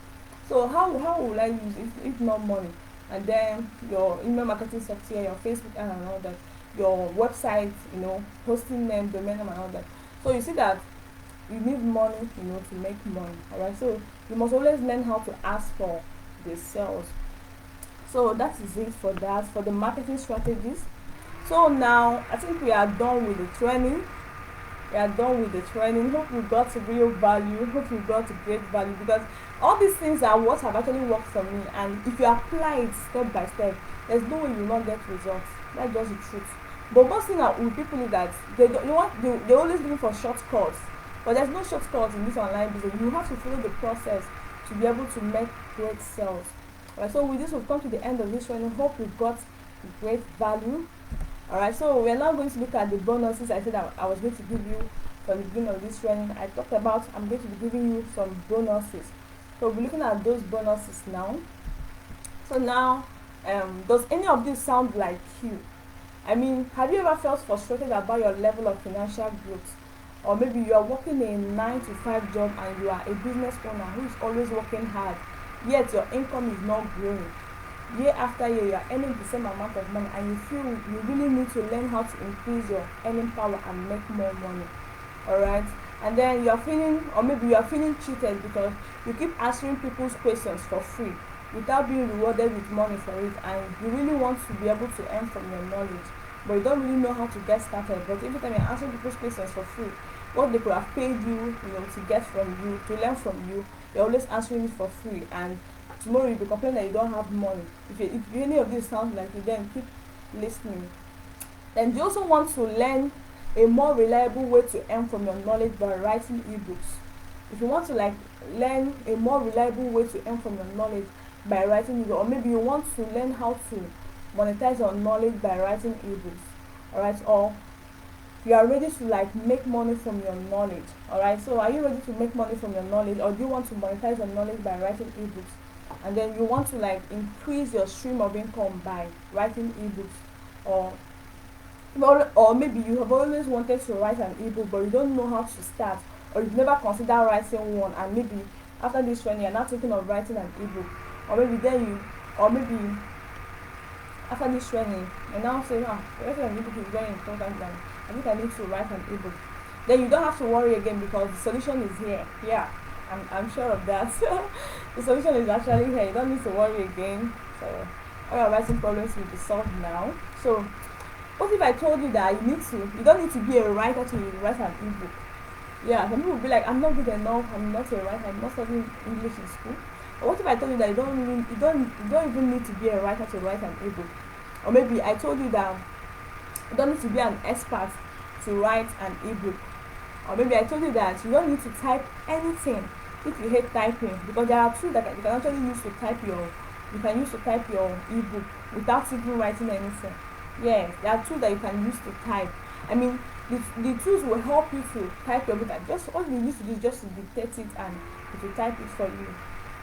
So how will I use it if not money? And then your email marketing software, your Facebook ad and all that, your website, hosting name, domain name and all that. So you see that you need money, to make money. Alright, so you must always learn how to ask for the sales. So that is it for that, for the marketing strategies. So now I think we are done with the training. Hope you got real value. Hope you got great value, because all these things are what have actually worked for me. And if you apply it step by step, there's no way you will not get results. That's just the truth. But most thing with people is that they always looking for shortcuts. But there's no shortcuts in this online business. You have to follow the process to be able to make great sales. Alright, so with this we've come to the end of this training. Hope you got great value. Alright, so we're now going to look at the bonuses I said I was going to give you for the beginning of this training. I talked about I'm going to be giving you some bonuses. So we'll be looking at those bonuses now. So now, does any of this sound like you? I mean, have you ever felt frustrated about your level of financial growth? Or maybe you are working a 9-to-5 job and you are a business owner who is always working hard, yet your income is not growing. Year after year, you are earning the same amount of money and you feel you really need to learn how to increase your earning power and make more money. Alright? And then you are feeling, or maybe you are feeling cheated because you keep answering people's questions for free without being rewarded with money for it, and you really want to be able to earn from your knowledge, but you don't really know how to get started. But every time you're answering people's questions for free, what they could have paid you, to get from you, to learn from you, you're always answering it for free, and tomorrow you'll be complaining that you don't have money. If any of this sounds like you, then keep listening. Then you also want to learn a more reliable way to earn from your knowledge by writing ebooks. If you want to learn a more reliable way to earn from your knowledge by writing ebooks, or maybe you want to learn how to monetize your knowledge by writing ebooks, alright, or you are ready to make money from your knowledge. Alright, so are you ready to make money from your knowledge, or do you want to monetize your knowledge by writing ebooks? And then you want to increase your stream of income by writing ebooks, or maybe you have always wanted to write an ebook but you don't know how to start, or you've never considered writing one, and maybe after this training you're now thinking of writing an ebook, or maybe after this training you're now saying, writing an ebook is very important and I think I need to write an ebook. Then you don't have to worry again because the solution is here. Yeah, I'm sure of that. The solution is actually here. You don't need to worry again. So all your writing problems will be solved now. So what if I told you that you don't need to be a writer to write an ebook? Yeah, some people will be like, I'm not good enough, I'm not a writer, I'm not studying English in school. But what if I told you that you don't even need to be a writer to write an ebook? Or maybe I told you that you don't need to be an expert to write an ebook. Or maybe I told you that you don't need to type anything if you hate typing, because there are tools that you can actually use to type your ebook without even writing anything. Yes, there are tools that you can use to type. I mean, the tools will help you to type your book. Just all you need to do is just to dictate it and it will type it for you.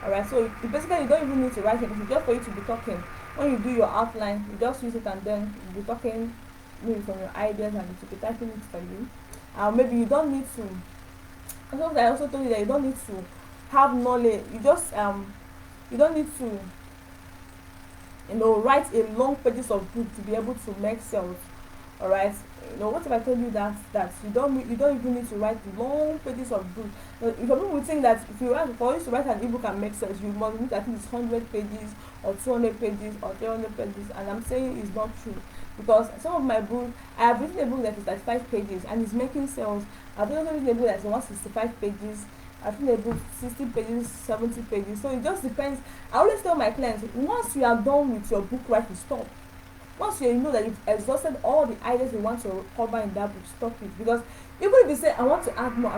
Alright, so basically you don't even need to write it. It's just for you to be talking. When you do your outline, you just use it and then you'll be talking maybe from your ideas and it will be typing it for you. Maybe you don't need to. I also told you that you don't need to have knowledge. You don't need to write a long pages of book to be able to make sales. Alright, what if I told you that you don't even need to write long pages of book? Some people would think that for you to write an ebook and make sales, you must read at least 100 pages or 200 pages or 300 pages, and I'm saying it's not true, because some of my books, I have written a book that is 35 pages and it's making sales. I've also written a book that is 165 pages. I've written a book 60 pages, 70 pages. So it just depends. I always tell my clients, once you are done with your book writing, stop. Once you know that you've exhausted all the ideas you want to cover in that book, stop it. Because even if you say, I want to add more,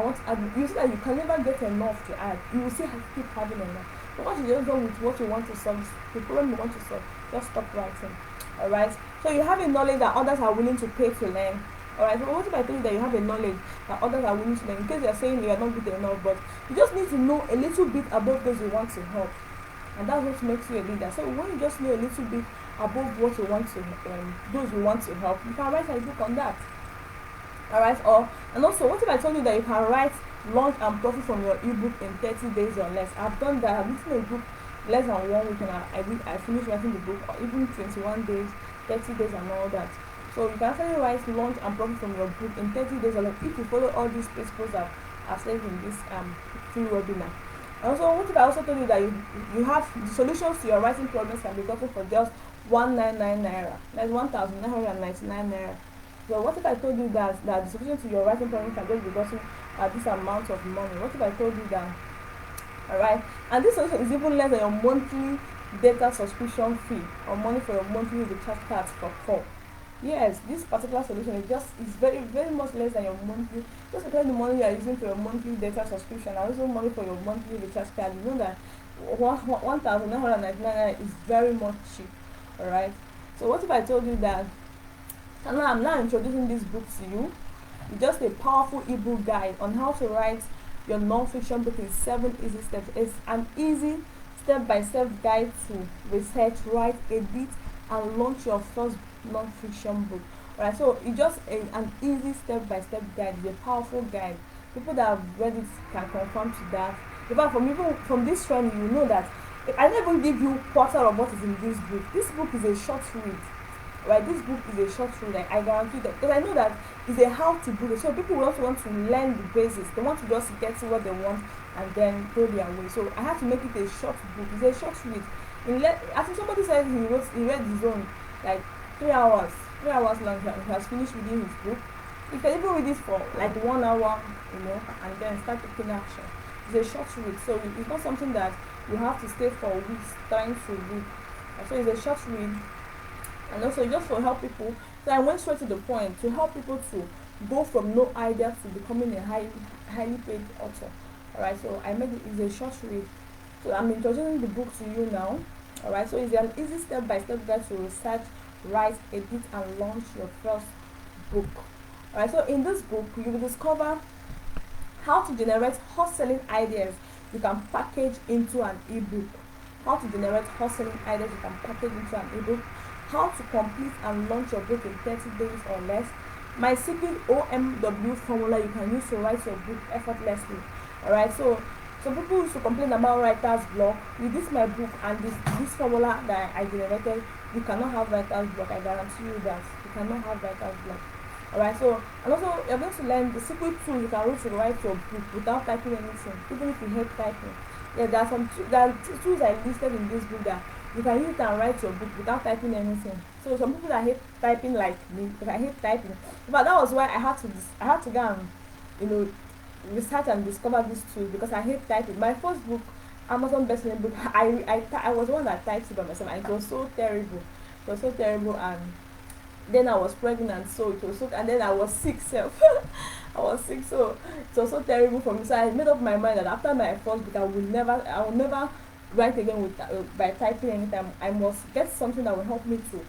you see that you can never get enough to add. You will still keep having enough. But once you're just done with what you want to solve, the problem you want to solve, just stop writing. Alright? So you have a knowledge that others are willing to pay to learn. Alright, so what if I tell you that you have a knowledge that others are willing to learn? In case you're saying you're not good enough, but you just need to know a little bit above those you want to help. And that's what makes you a leader. So when you just know a little bit above what you want to those you want to help, you can write a book on that. Alright, and also what if I told you that you can write, launch and profit from your ebook in 30 days or less? I've done that. I've written a book less than 1 week and I finished writing the book, or even 21 days, 30 days and all that. So you can actually write, launch and profit from your book in 30 days or less if you follow all these principles that I've said in this free webinar. Also, what if I also told you that you have the solutions to your writing problems can be gotten for just 199 naira. That's 1,999 naira. So what if I told you that the solution to your writing problem can just be gotten at this amount of money? What if I told you that? Alright, and this solution is even less than your monthly data subscription fee or money for your monthly recharge cards for call. Yes, this particular solution is very very much less than your monthly. Just because the money you are using for your monthly data subscription and also money for your monthly recharge card, you know that 1,999 is very much cheap. Alright. So what if I told you that and now I'm now introducing this book to you? It's just a powerful ebook guide on how to write your non-fiction book in 7 easy steps. It's an easy step-by-step guide to research, write, edit, and launch your first non-fiction book. Alright, so it's just an easy step-by-step guide. It's a powerful guide. People that have read it can confirm to that. In fact, from this training, you know that I don't even give you quarter of what is in this book. This book is a short read. Right, this book is a short read. Like, I guarantee that, because I know that it's a how-to book. So people will also want to learn the basics. They want to just get to what they want and then go their way. So I have to make it a short book. It's a short read. I think somebody said he read his own like 3 hours, 3 hours long. He has finished reading his book. You can even read it for like 1 hour, and then start taking action. It's a short read, so it's not something that you have to stay for weeks trying to read. So it's a short read. And also just to help people, so I went straight to the point to help people to go from no idea to becoming a highly paid author. Alright, so I made it is a short read. So I'm introducing the book to you now. Alright, so it's an easy step-by-step guide to research, write, edit, and launch your first book. Alright, so in this book you will discover how to generate hot-selling ideas you can package into an ebook. How to generate hot-selling ideas you can package into an ebook. How to complete and launch your book in 30 days or less. My secret OMW formula you can use to write your book effortlessly. Alright, so people used to complain about writer's block. With this my book and this formula that I generated, you cannot have writer's block. I guarantee you that you cannot have writer's block. Alright, so and also you're going to learn the secret tool you can use to write your book without typing anything, even if you hate typing. Yeah, there are tools I listed in this book that you can use it and write your book without typing anything. So some people that hate typing like me, because I hate typing, but that was why I had to go and research and discover these tools, because I hate typing. My first book, Amazon bestselling book, I was the one that typed it by myself, and it was so terrible. It was so terrible, and then I was pregnant, so it was so, and then I was sick self. I was sick, so it was so terrible for me. So I made up my mind that after my first book, I will never write again with by typing anytime. I must get something that will help me to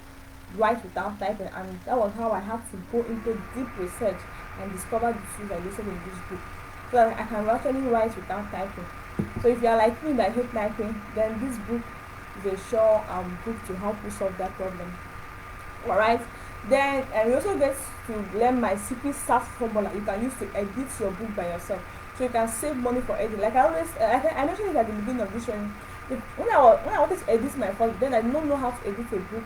write without typing, and that was how I had to go into deep research and discover the tools I listed in this book, so that I can actually write without typing. So if you are like me that hate typing, then this book is a sure book to help you solve that problem. Alright, then you also get to learn my secret SaaS formula you can use to edit your book by yourself, so you can save money for editing. Like I always, I mentioned it at the beginning of this training. When I wanted to edit my first, then I didn't know how to edit a book.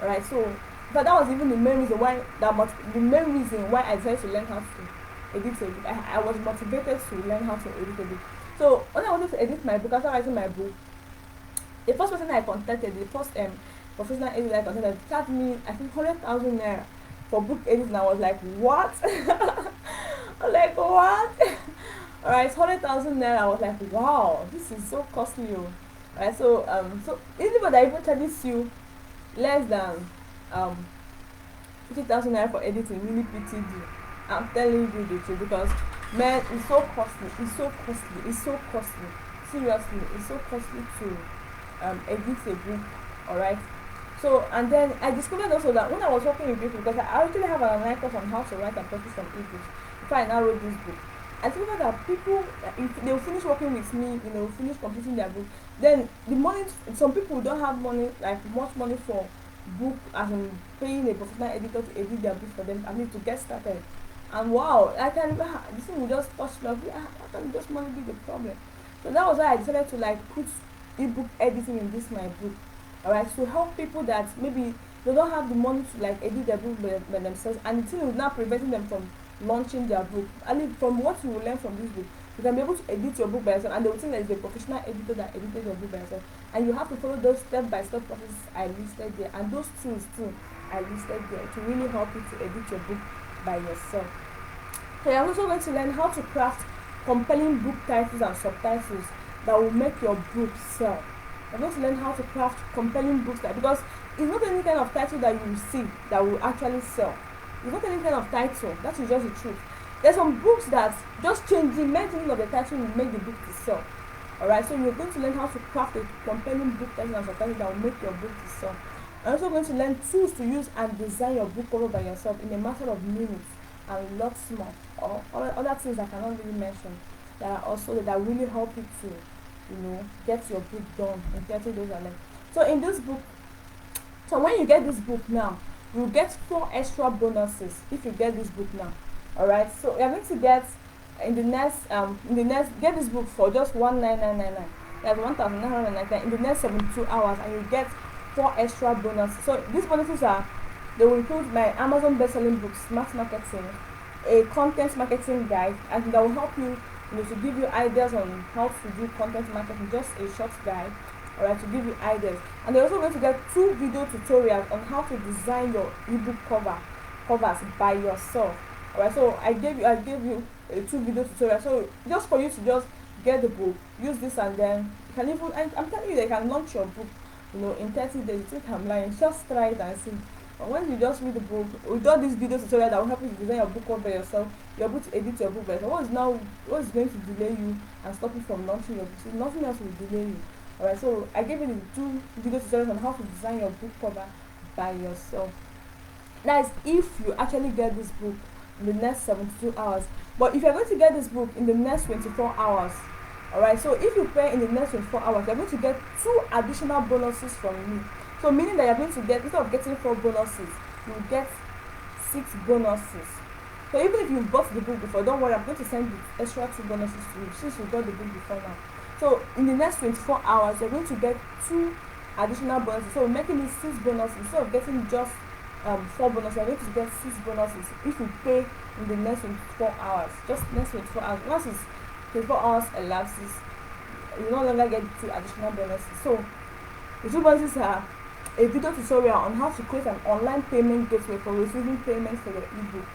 Alright, so but that was even the main reason why I decided to learn how to edit a book. I was motivated to learn how to edit a book. So when I wanted to edit my book, after writing my book, the first person I contacted, the first professional editor I contacted, charged me I think 100,000 naira for book editing. I was like, what? I'm like, what? Alright, 100,000 naira. I was like, wow, this is so costly. Right, so anybody that even charges you less than 50,000 naira for editing really pitied you. I'm telling you the truth, because man, it's so costly. Seriously, it's so costly to edit a book. Alright. So and then I discovered also that when I was working with people, because I actually have an online course on how to write and publish some ebooks before I now wrote this book. I discovered that people, if they will finish working with me, finish completing their book, then the money, some people don't have money, like much money for book, as in paying a professional editor to edit their book for them, I mean to get started. And wow, this thing will just touch me. How can just money be the problem? So that was why I decided to put ebook editing in this my book. Alright, to help people that maybe they don't have the money to edit their book by themselves, and the thing is now preventing them from launching their book. And from what you will learn from this book, you can be able to edit your book by yourself, and they will think that it's a professional editor that edited your book by yourself. And you have to follow those step-by-step processes I listed there, and those tools too I listed there to really help you to edit your book by yourself. So you're also going to learn how to craft compelling book titles and subtitles that will make your book sell. You're going to learn how to craft compelling books, because it's not any kind of title that you will see that will actually sell. It's not any kind of title. That is just the truth. There's some books that just changing, mentioning of the title will make the book to sell. Alright, so you're going to learn how to craft a compelling book title and subtitle that will make your book to sell. You're also going to learn tools to use and design your book cover by yourself in a matter of minutes and lots more. Or other things I cannot really mention that are also that really help you to, get your book done in 30 days or less. So in this book, so when you get this book now, you get 4 extra bonuses if you get this book now. Alright, so you're going to get in the next get this book for just 19999. That's 1999 in the next 72 hours, and you get 4 extra bonuses. So these bonuses they will include my Amazon best-selling book, Smart Marketing, a content marketing guide, and that will help you, to give you ideas on how to do content marketing, just a short guide, alright, to give you ideas. And they're also going to get 2 video tutorials on how to design your ebook covers by yourself. Alright, so I gave you 2 video tutorials. So just for you to just get the book, use this, and then you can even, I'm telling you, they can launch your book, in 30 days. You think I'm lying? Just try it and see. But when you just read the book, with all these video tutorials that will help you to design your book cover by yourself, you're able to edit your book by yourself. What is going to delay you and stop you from launching your book? So nothing else will delay you. Alright, so I gave you the 2 video tutorials on how to design your book cover by yourself. That is if you actually get this book in the next 72 hours. But if you're going to get this book in the next 24 hours, alright, so if you pay in the next 24 hours, you're going to get 2 additional bonuses from me. So meaning that you're going to get, instead of getting 4 bonuses, you will get 6 bonuses. So even if you bought the book before, don't worry, I'm going to send the extra 2 bonuses to you since you got the book before now. So in the next 24 hours, you're going to get 2 additional bonuses. So making it 6 bonuses instead of getting just 4 bonuses. You're going to get 6 bonuses if you pay in the next 24 hours. Just next 24 hours. Once it's 24 hours elapses, you no longer get 2 additional bonuses. So the 2 bonuses are a video tutorial on how to create an online payment gateway for receiving payments for your ebook.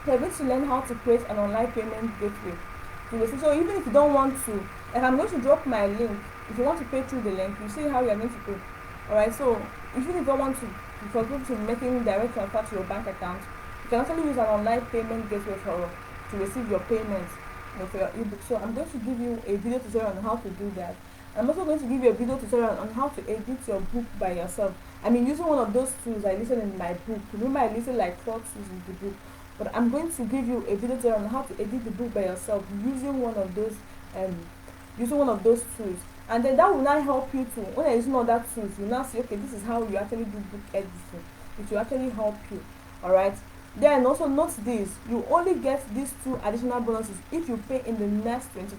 You're going to learn how to create an online payment gateway. So even if you don't want to, like, I'm going to drop my link. If you want to pay through the link, you see how you're going to pay. Alright, so even if you don't want to, for people to be making direct transfer to your bank account, you can actually use an online payment gateway to receive your payments, for your ebook. So I'm going to give you a video tutorial on how to do that. I'm also going to give you a video tutorial on how to edit your book by yourself. I mean, using one of those tools I listed in my book. Remember, I listed like 4 tools in the book, but I'm going to give you a video tutorial on how to edit the book by yourself using one of those tools. And then that will now help you to, when you're using all that tools, you now see, okay, this is how you actually do book editing. It will actually help you. Alright. Then also note this, you only get these 2 additional bonuses if you pay in the next 24